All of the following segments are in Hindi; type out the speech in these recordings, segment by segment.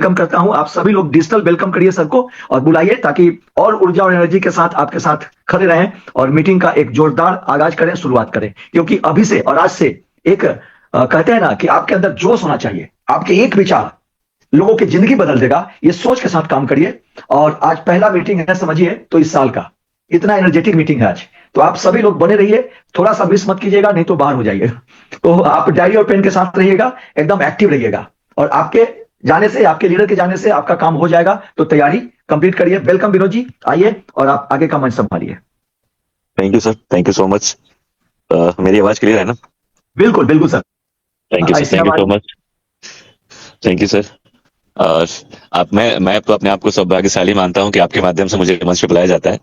वेलकम करता हूं। आप सभी लोग डिजिटल वेलकम करिए सर को और बुलाइए, ताकि और ऊर्जा और एनर्जी के साथ आपके साथ खड़े रहें और मीटिंग का एक जोरदार आगाज करें, शुरुआत करें। क्योंकि अभी से और आज से एक कहते हैं ना कि आपके अंदर जोश होना चाहिए। आपके एक विचार लोगों की जिंदगी बदल देगा। ये सोच के साथ काम करिए। और आज पहला मीटिंग है, समझिए तो इस साल का इतना एनर्जेटिक मीटिंग है आज। तो आप सभी लोग बने रहिए, थोड़ा सा मिस मत कीजिएगा, नहीं तो बाहर हो जाइए। तो आप डायरी और पेन के साथ रहिएगा, एकदम एक्टिव रहिएगा। और आपके जाने से, आपके लीडर के जाने से आपका काम हो जाएगा। तो तैयारी कंप्लीट करिए। वेलकम विनोद जी, आइए और आप आगे का मंच संभालिए। Thank you sir, thank you so much. मेरी आवाज क्लियर है ना? बिल्कुल बिल्कुल सर। थैंक यू सर, ऐसी थैंक यू आवाज। So much. Thank you sir. और आप मैं तो अपने आप को सौभाग्यशाली मानता हूं कि आपके माध्यम से मुझे मंच पे बुलाया जाता है,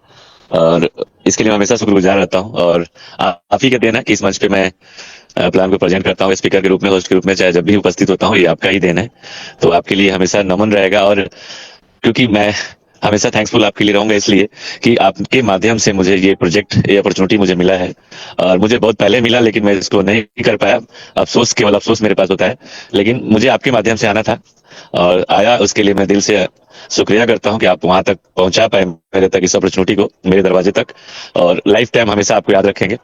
और इसके लिए मैं हमेशा शुक्रगुजार रहता हूं। और आप ही का देन है कि इस मंच पे मैं प्लान को प्रेजेंट करता हूं, स्पीकर के रूप में, होस्ट के रूप में, चाहे जब भी उपस्थित होता हूं, ये आपका ही देन है। तो आपके लिए हमेशा नमन रहेगा। और क्योंकि मैं हमेशा थैंकफुल आपके लिए रहूंगा, इसलिए कि आपके माध्यम से मुझे ये प्रोजेक्ट, ये अपॉर्चुनिटी मुझे मिला है। और मुझे बहुत पहले मिला, लेकिन मैं इसको नहीं कर पाया। अफसोस, केवल अफसोस मेरे पास होता है। लेकिन मुझे आपके माध्यम से आना था और आया, उसके लिए मैं दिल से शुक्रिया करता हूं कि आप वहां तक पहुंचा पाए, मेरे तक, इस अपॉर्चुनिटी को, मेरे दरवाजे तक। और लाइफ टाइम हमेशा आपको याद रखेंगे,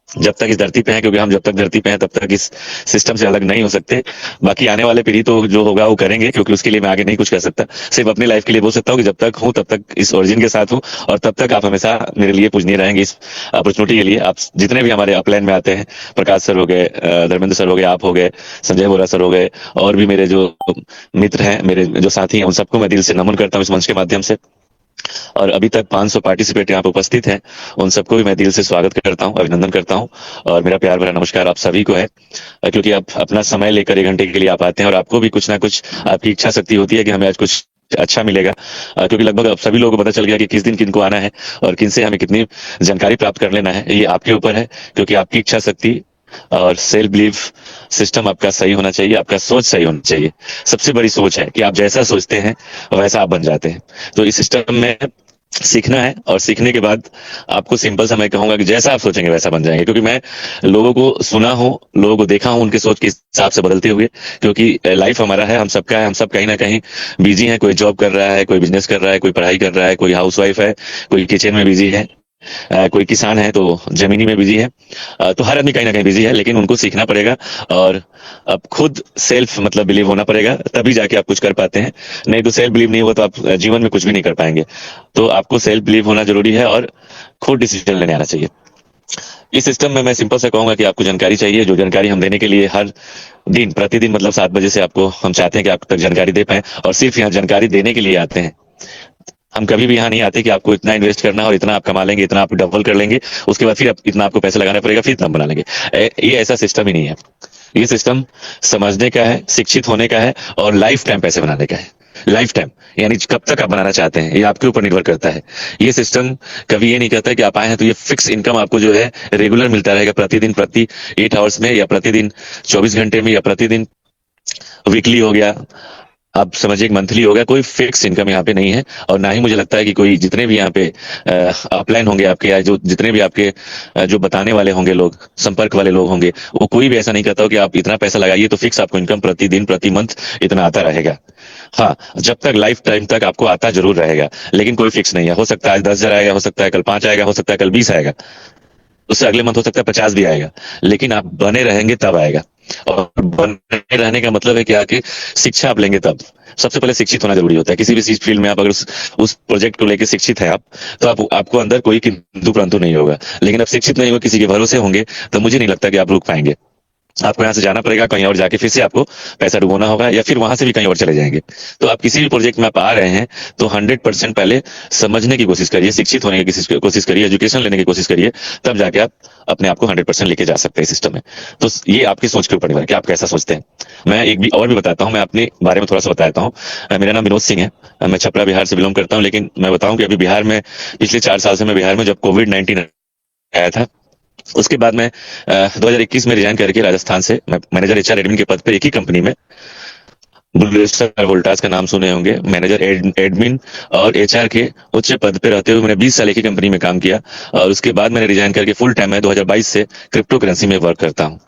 जब तक इस धरती पे हैं, क्योंकि हम जब तक धरती पे हैं तब तक इस सिस्टम से अलग नहीं हो सकते। बाकी आने वाले पीढ़ी तो जो होगा वो करेंगे, क्योंकि उसके लिए मैं आगे नहीं कुछ कर सकता। सिर्फ अपनी लाइफ के लिए बोल सकता हूँ कि जब तक हूँ तब तक इस ओरिजिन के साथ हूँ, और तब तक आप हमेशा मेरे लिए पूजनीय रहेंगे। इस अपॉर्चुनिटी के लिए आप जितने भी हमारे अपलाइन में आते हैं, प्रकाश सर हो गए, धर्मेंद्र सर हो गए, आप हो गए, संजय बोरा सर हो गए, और भी मेरे जो मित्र हैं, मेरे जो साथी हैं, उन सबको मैं दिल से नमन करता हूँ इस मंच के माध्यम से। और अभी तक 500 पार्टिसिपेट यहाँ पे उपस्थित हैं, उन सबको भी मैं दिल से स्वागत करता हूँ, अभिनंदन करता हूँ। और मेरा प्यार भरा नमस्कार आप सभी को है, क्योंकि आप अपना समय लेकर 1 घंटे के लिए आप आते हैं, और आपको भी कुछ ना कुछ आपकी इच्छा शक्ति होती है कि हमें आज कुछ अच्छा मिलेगा। क्योंकि लगभग अब सभी लोगों को पता चल गया कि किस दिन किनको आना है और किनसे हमें कितनी जानकारी प्राप्त कर लेना है, ये आपके ऊपर है। क्योंकि आपकी इच्छा शक्ति और सेल्फ बिलीफ सिस्टम आपका सही होना चाहिए, आपका सोच सही होना चाहिए। सबसे बड़ी सोच है कि आप जैसा सोचते हैं वैसा आप बन जाते हैं। तो इस सिस्टम में सीखना है, और सीखने के बाद आपको सिंपल सा मैं कहूंगा कि जैसा आप सोचेंगे वैसा बन जाएंगे। क्योंकि मैं लोगों को सुना हूं, लोगों को देखा हूं, उनके सोच के हिसाब से बदलते हुए। क्योंकि लाइफ हमारा है, हम सबका है, हम सब कहीं ना कहीं बिजी हैं। कोई जॉब कर रहा है, कोई बिजनेस कर रहा है, कोई पढ़ाई कर रहा है, कोई हाउसवाइफ है, कोई किचन में बिजी है, कोई किसान है तो जमीनी में बिजी है। तो हर आदमी कहीं ना कहीं बिजी है, लेकिन उनको सीखना पड़ेगा। और अब खुद सेल्फ मतलब बिलीव होना पड़ेगा, तभी जाके आप कुछ कर पाते हैं। नहीं तो सेल्फ बिलीव नहीं हुआ तो आप जीवन में कुछ भी नहीं कर पाएंगे। तो आपको सेल्फ बिलीव होना जरूरी है, और खुद डिसीजन लेने आना चाहिए। इस सिस्टम में मैं सिंपल से कहूंगा कि आपको जानकारी चाहिए, जो जानकारी हम देने के लिए हर दिन, प्रतिदिन, मतलब 7 बजे से आपको हम चाहते हैं कि आप तक जानकारी दे पाए, और सिर्फ यहाँ जानकारी देने के लिए आते हैं। हम कभी भी यहाँ नहीं आते कि आपको इतना इन्वेस्ट करना है और इतना आप कमा लेंगे, इतना आप डबल कर लेंगे, उसके बाद फिर इतना आपको पैसा लगाना पड़ेगा, फिर इतना बना लेंगे। ये ऐसा सिस्टम ही नहीं है। ये सिस्टम समझने का है, शिक्षित होने का है, और लाइफ टाइम पैसे बनाने का है। लाइफ टाइम यानी कब तक आप बनाना चाहते हैं, ये आपके ऊपर निर्भर करता है। ये सिस्टम कभी ये नहीं कहता है कि आप आए हैं तो ये फिक्स इनकम आपको जो है रेगुलर मिलता रहेगा, प्रतिदिन, प्रति 8 आवर्स में, या प्रतिदिन 24 घंटे में, या प्रतिदिन वीकली हो गया, आप समझिए मंथली हो गया। कोई फिक्स इनकम यहाँ पे नहीं है। और ना ही मुझे लगता है कि कोई, जितने भी यहाँ पे अपलाइन होंगे आपके, या जो जितने भी आपके जो बताने वाले होंगे लोग, संपर्क वाले लोग होंगे, वो कोई भी ऐसा नहीं कहता हो कि आप इतना पैसा लगाइए तो फिक्स आपको इनकम प्रतिदिन, प्रति मंथ इतना आता रहेगा। हाँ, जब तक लाइफ टाइम तक आपको आता जरूर रहेगा, लेकिन कोई फिक्स नहीं है। हो सकता है आज 10,000 आएगा, हो सकता है कल 5 आएगा, हो सकता है कल 20 आएगा, उससे अगले मंथ हो सकता है 50 भी आएगा। लेकिन आप बने रहेंगे तब आएगा। और बने रहने का मतलब है क्या कि शिक्षा आप लेंगे तब। सबसे पहले शिक्षित होना जरूरी होता है किसी भी चीज फील्ड में। आप अगर उस प्रोजेक्ट को लेकर शिक्षित है आप, तो आपको अंदर कोई किंतु परंतु नहीं होगा। लेकिन अब शिक्षित नहीं हो, किसी के भरोसे होंगे, तो मुझे नहीं लगता कि आप रुक पाएंगे। आपको यहाँ से जाना पड़ेगा, कहीं और जाके फिर से आपको पैसा डुबोना होगा, या फिर वहां से भी कहीं और चले जाएंगे। तो आप किसी भी प्रोजेक्ट में आप आ रहे हैं तो 100% पहले समझने की कोशिश करिए, शिक्षित होने की कोशिश करिए, एजुकेशन लेने की कोशिश करिए, तब जाके आप अपने आप को 100% लेके जा सकते हैं सिस्टम में। तो ये आपकी सोच के ऊपर निर्भर है कि आप कैसा सोचते हैं। मैं एक भी और भी बताता हूँ, मैं अपने बारे में थोड़ा सा बताता हूँ। मेरा नाम विनोद सिंह है, मैं छपरा बिहार से बिलोंग करता हूँ। लेकिन मैं बताऊं कि अभी बिहार में पिछले 4 साल से मैं बिहार में, जब कोविड-19 आया था, उसके बाद मैं 2021 में रिजाइन करके राजस्थान से, मैं मैनेजर एचआर एडमिन के पद पर एक ही कंपनी में, बुलरेस्टर वोल्टास का नाम सुने होंगे, मैनेजर एडमिन और एचआर के उच्च पद पे रहते हुए मैंने 20 साल एक ही कंपनी में काम किया। और उसके बाद मैंने रिजाइन करके फुल टाइम में 2022 से क्रिप्टो करेंसी में वर्क करता हूँ।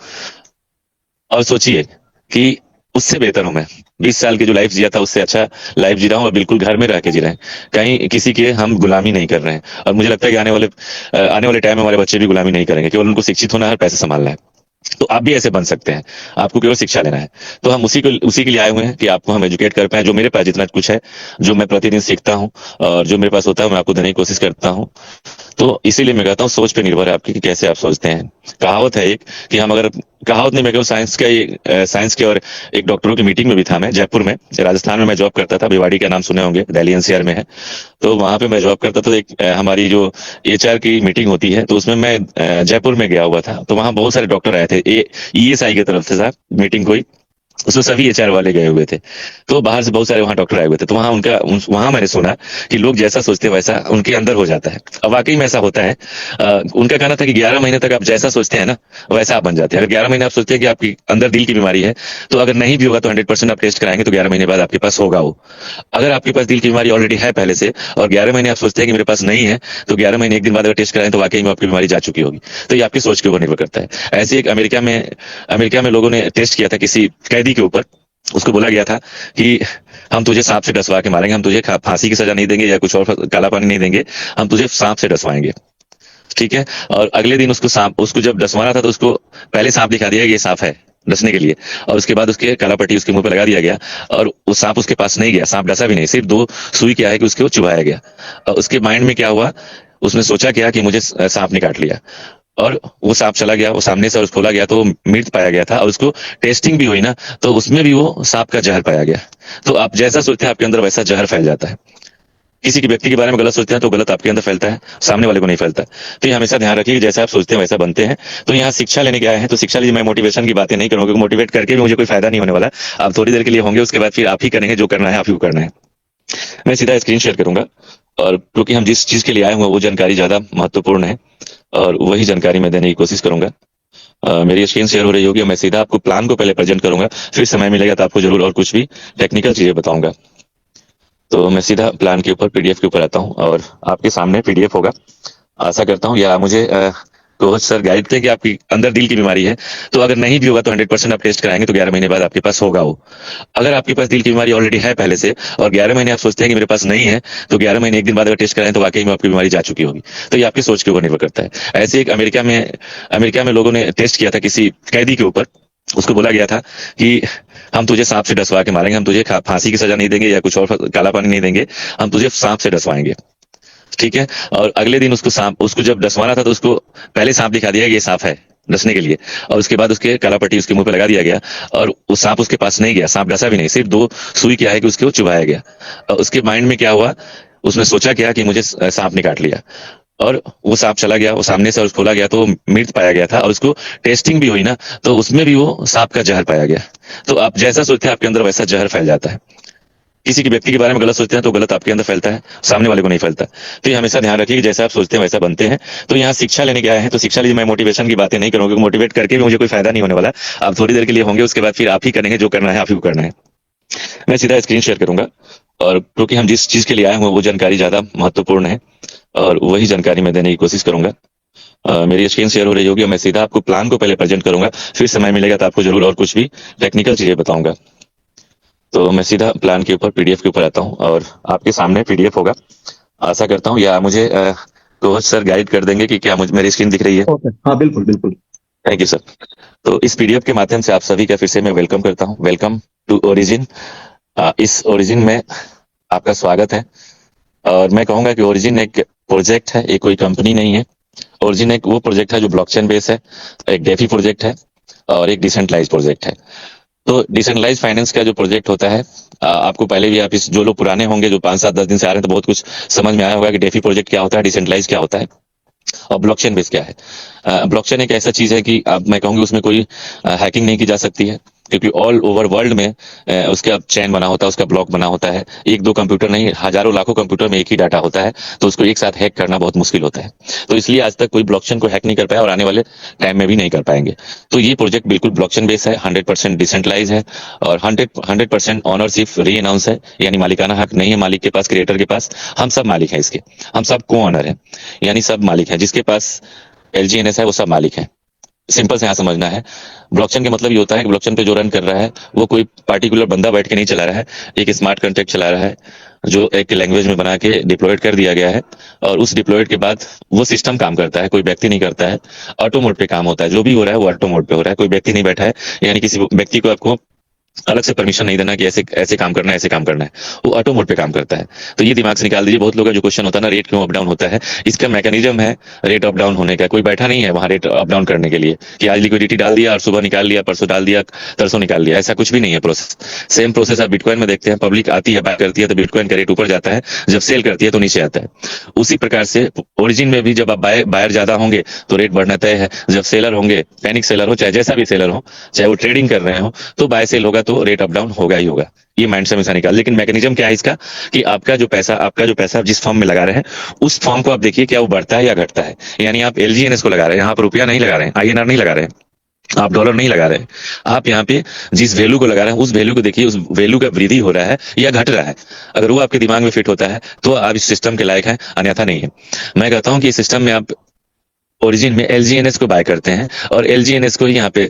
और सोचिए कि उससे बेहतर हूं मैं। 20 साल की जो लाइफ जिया था उससे अच्छा लाइफ जी रहा हूँ, और बिल्कुल घर में रह के जी रहे हैं। कहीं किसी के हम गुलामी नहीं कर रहे हैं। और मुझे लगता है कि आने वाले टाइम में हमारे बच्चे भी गुलामी नहीं करेंगे, केवल उनको शिक्षित होना है और पैसे संभालना है। तो आप भी ऐसे बन सकते हैं, आपको केवल शिक्षा लेना है। तो हम उसी के लिए आए हुए हैं कि आपको हम एजुकेट कर पाए। जो मेरे पास जितना कुछ है, जो मैं प्रतिदिन सीखता हूँ और जो मेरे पास होता है, मैं आपको देने की कोशिश करता हूँ। तो इसीलिए मैं कहता हूँ, सोच पे निर्भर है आपकी कि कैसे आप सोचते हैं। कहावत है एक कि हम अगर, कहावत नहीं, मैं कहूँ साइंस के, और एक डॉक्टरों की मीटिंग में भी था मैं जयपुर में। राजस्थान में मैं जॉब करता था, भिवाड़ी का नाम सुने होंगे, दिल्ली एनसीआर में है। तो वहां पे मैं जॉब करता था। तो एक हमारी जो एचआर की मीटिंग होती है, तो उसमें मैं जयपुर में गया हुआ था। तो वहां बहुत सारे डॉक्टर आए थे, ईएसआई की तरफ से था मीटिंग कोई, उसमें सभी एचआर वाले गए हुए थे। तो बाहर से बहुत सारे वहां डॉक्टर आए हुए थे। तो वहां मैंने सुना कि लोग जैसा सोचते हैं वैसा उनके अंदर हो जाता है। अब वाकई में ऐसा होता है। उनका कहना था कि 11 महीने तक आप जैसा सोचते हैं ना, वैसा आप बन जाते हैं। अगर 11 महीने आप सोचते हैं कि आपकी अंदर दिल की बीमारी है, तो अगर नहीं भी होगा तो 100% आप टेस्ट कराएंगे तो 11 महीने बाद आपके पास होगा वो। अगर आपके पास दिल की बीमारी ऑलरेडी है पहले से, और 11 महीने आप सोचते हैं कि मेरे पास नहीं है, तो 11 महीने एक दिन बाद अगर टेस्ट कराएं तो वाकई में आपकी बीमारी जा चुकी होगी। तो ये आपकी सोच के ऊपर निर्भर करता है। ऐसे एक अमेरिका में लोगों ने टेस्ट किया था किसी कैदी के ऊपर। उसको बोला गया था कि हम तुझे सांप से डसवा के मारेंगे, हम तुझे फांसी की सजा नहीं देंगे या कुछ और काला पानी नहीं देंगे, हम तुझे सांप से डसवाएंगे। ठीक है। और अगले दिन उसको जब डसवाना था, तो उसको पहले सांप दिखा दिया कि ये सांप है डसने के लिए, और उसके बाद उसके काला पट्टी उसके मुंह पे लगा दिया गया। और वो सांप उसके पास नहीं गया, सांप डसा भी नहीं, सिर्फ 2 सुई क्या है कि उसके वो चुभाया गया। और उसके माइंड में क्या हुआ, उसने सोचा क्या कि मुझे सांप ने काट लिया। और वो सांप चला गया, वो सामने से और खोला गया तो वो मृत पाया गया था। और उसको टेस्टिंग भी हुई ना, तो उसमें भी वो सांप का जहर पाया गया। तो आप जैसा सोचते हैं आपके अंदर वैसा जहर फैल जाता है। किसी की व्यक्ति के बारे में गलत सोचते हैं तो गलत आपके अंदर फैलता है, सामने वाले को नहीं फैलता। तो ये हमेशा ध्यान रखिए कि जैसा आप सोचते हैं वैसा बनते हैं। तो यहाँ शिक्षा लेने के आए हैं, तो शिक्षा लीजिए। मैं मोटिवेशन की बातें नहीं करूंगा, क्योंकि मोटिवेट करके भी मुझे कोई फायदा नहीं होने वाला। आप थोड़ी देर के लिए होंगे, उसके बाद फिर आप ही करेंगे, जो करना है आप ही को करना है। मैं सीधा स्क्रीन शेयर करूंगा। और क्योंकि हम जिस चीज के लिए आए हुए हैं वो जानकारी ज्यादा महत्वपूर्ण है, और वही जानकारी मैं देने की कोशिश करूंगा। मेरी स्क्रीन शेयर हो रही होगी, और मैं सीधा आपको प्लान को पहले प्रेजेंट करूंगा, फिर समय मिलेगा तो आपको जरूर और कुछ भी टेक्निकल चीजें बताऊंगा। तो मैं सीधा प्लान के ऊपर, पीडीएफ के ऊपर आता हूँ, और आपके सामने पीडीएफ होगा, आशा करता हूँ। या मुझे कोच सर गाइड थे कि आपकी अंदर दिल की बीमारी है, तो अगर नहीं भी होगा तो 100% आप टेस्ट कराएंगे तो 11 महीने बाद आपके पास होगा वो। अगर आपके पास दिल की बीमारी ऑलरेडी है पहले से, और 11 महीने आप सोचते हैं कि मेरे पास नहीं है, तो 11 महीने एक दिन बाद अगर टेस्ट कराएं तो वाकई में आपकी बीमारी जा चुकी होगी। तो ये आपकी सोच के ऊपर निर्भर करता है। ऐसे एक अमेरिका में लोगों ने टेस्ट किया था किसी कैदी के ऊपर। उसको बोला गया था कि हम तुझे सांप से डसवा के मारेंगे, हम तुझे फांसी की सजा नहीं देंगे या कुछ और काला पानी नहीं देंगे, हम तुझे सांप से डसवाएंगे। ठीक है। और अगले दिन उसको जब डसवाना था, तो उसको पहले सांप दिखा दिया कि ये सांप है डसने के लिए, और उसके बाद उसके काला पट्टी उसके मुंह पे लगा दिया गया। और वो सांप उसके पास नहीं गया, सांप डसा भी नहीं, सिर्फ 2 सुई क्या है कि उसके वो चुभाया गया। और उसके माइंड में क्या हुआ, उसने सोचा क्या कि मुझे सांप ने काट लिया। और वो सांप चला गया, वो सामने से और खोला गया तो वो मृत पाया गया था। और उसको टेस्टिंग भी हुई ना, तो उसमें भी वो सांप का जहर पाया गया। तो आप जैसा सोचते हैं आपके अंदर वैसा जहर फैल जाता है। किसी की व्यक्ति के बारे में गलत सोचते हैं तो गलत आपके अंदर फैलता है, सामने वाले को नहीं फैलता। तो ये हमेशा ध्यान रखिए कि जैसा आप सोचते हैं वैसा बनते हैं। तो यहाँ शिक्षा लेने के आए हैं, तो शिक्षा लीजिए। मैं मोटिवेशन की बातें नहीं करूंगा, क्योंकि मोटिवेट करके भी मुझे कोई फायदा नहीं होने वाला। आप थोड़ी देर के लिए होंगे, उसके बाद फिर आप ही करेंगे, जो करना है आप ही को करना है। मैं सीधा स्क्रीन शेयर करूंगा। और क्योंकि हम जिस चीज के लिए आए हुए हैं वो जानकारी ज्यादा महत्वपूर्ण है, और वही जानकारी मैं देने की कोशिश करूंगा। मेरी स्क्रीन शेयर हो रही होगी, और मैं सीधा आपको प्लान को पहले प्रेजेंट करूंगा, फिर समय मिलेगा तो आपको जरूर और कुछ भी टेक्निकल चीजें बताऊंगा। तो मैं सीधा प्लान के ऊपर, पीडीएफ के ऊपर आता हूँ, और आपके सामने पीडीएफ होगा, आशा करता हूँ। या मुझे कोच सर गाइड कर देंगे कि क्या मुझे मेरी स्क्रीन दिख रही है? ओके, हाँ बिल्कुल बिल्कुल। Thank you sir. तो इस पीडीएफ के माध्यम से आप सभी का फिर से मैं वेलकम करता हूँ। Welcome to Origin. इस ओरिजिन में आपका स्वागत है। और मैं कहूंगा कि ओरिजिन एक प्रोजेक्ट है, ये कोई कंपनी नहीं है। ओरिजिन एक वो प्रोजेक्ट है जो ब्लॉकचेन बेस है, एक डेफी प्रोजेक्ट है, और एक डिसेंट्रलाइज प्रोजेक्ट है। तो डिसेंट्रलाइज फाइनेंस का जो प्रोजेक्ट होता है, आपको पहले भी, आप इस जो लोग पुराने होंगे, जो 5 7 10 दिन से आ रहे हैं, तो बहुत कुछ समझ में आया होगा कि डेफी प्रोजेक्ट क्या होता है, डिसेंट्रलाइज क्या होता है, और ब्लॉकचेन बेस क्या है। ब्लॉकचेन एक ऐसा चीज है कि अब मैं कहूंगी उसमें कोई हैकिंग नहीं की जा सकती है, क्योंकि ऑल ओवर वर्ल्ड में उसका चैन बना होता है, उसका ब्लॉक बना होता है। 1 2 कंप्यूटर नहीं, हजारों लाखों कंप्यूटर में एक ही डाटा होता है, तो उसको एक साथ हैक करना बहुत मुश्किल होता है। तो इसलिए आज तक कोई ब्लॉकचेन को हैक नहीं कर पाया, और आने वाले टाइम में भी नहीं कर पाएंगे। तो ये प्रोजेक्ट बिल्कुल ब्लॉकचेन बेस है, 100% डिसेंट्रलाइज है, और 100% ऑनरशिप री अनाउंस है, यानी मालिकाना हक नहीं है मालिक के पास, क्रिएटर के पास। हम सब मालिक हैं इसके, हम सब को ऑनर है, यानी सब मालिक हैं। जिसके पास LGNS है वो सब मालिक हैं। सिंपल से यहाँ समझना है। ब्लॉकचेन का मतलब ये होता है कि ब्लॉकचेन पे जो रन कर रहा है वो कोई पार्टिकुलर बंदा बैठ के नहीं चला रहा है, एक स्मार्ट कॉन्ट्रैक्ट चला रहा है जो एक लैंग्वेज में बना के डिप्लॉयड कर दिया गया है। और उस डिप्लॉयड के बाद वो सिस्टम काम करता है, कोई व्यक्ति नहीं करता है। ऑटो मोड पे काम होता है, जो भी हो रहा है वो ऑटो मोड पे हो रहा है, कोई व्यक्ति नहीं बैठा है, यानी किसी व्यक्ति को आपको अलग से परमिशन नहीं देना कि ऐसे ऐसे काम करना है, ऐसे काम करना है। वो ऑटो मोड पे काम करता है। तो ये दिमाग से निकाल दीजिए। बहुत लोगों का जो क्वेश्चन होता है ना, रेट क्यों अप डाउन होता है, इसका मैकेनिज्म है रेट अप डाउन होने का। कोई बैठा नहीं है वहां रेट अप डाउन करने के लिए कि आज लिक्विडिटी डाल दिया और सुबह निकाल लिया, परसों डाल दिया, तरसों निकाल लिया। ऐसा कुछ भी नहीं है प्रोसेस। सेम प्रोसेस आप बिटकॉइन में देखते हैं, पब्लिक आती है, बाय करती है तो बिटकॉइन का रेट ऊपर जाता है, जब सेल करती है तो नीचे आता है। उसी प्रकार से ओरिजिन में भी जब आप बायर ज्यादा होंगे तो रेट बढ़ना तय है, जब सेलर होंगे, पैनिक सेलर हो चाहे जैसा भी सेलर हो, चाहे वो ट्रेडिंग कर रहे हो, तो बाय सेल होगा तो रेट अप डाउन होगा ही होगा। ये माइंड से हमेशा निकाल। लेकिन मैकेनिज्म क्या है इसका कि आपका जो पैसा जिस फॉर्म में लगा रहे हैं उस फॉर्म को आप देखिए क्या वो बढ़ता है या घटता है। यानी आप एलजीएनएस को लगा रहे हैं, यहाँ पर रुपया नहीं लगा रहे हैं, आईएनआर नहीं लगा रहे हैं, आप डॉलर नहीं लगा रहे हैं, आप यहाँ पे जिस वैल्यू को लगा रहे हैं उस वैल्यू को देखिए, उस वैल्यू का वृद्धि हो रहा है या घट रहा है। अगर वो आपके दिमाग में फिट होता है तो आप इस सिस्टम के लायक हैं, अन्यथा नहीं है। मैं कहता हूं कि इस सिस्टम में आप ओरिजिन में एलजीएनएस को बाय करते हैं और एलजीएनएस को ही यहाँ पे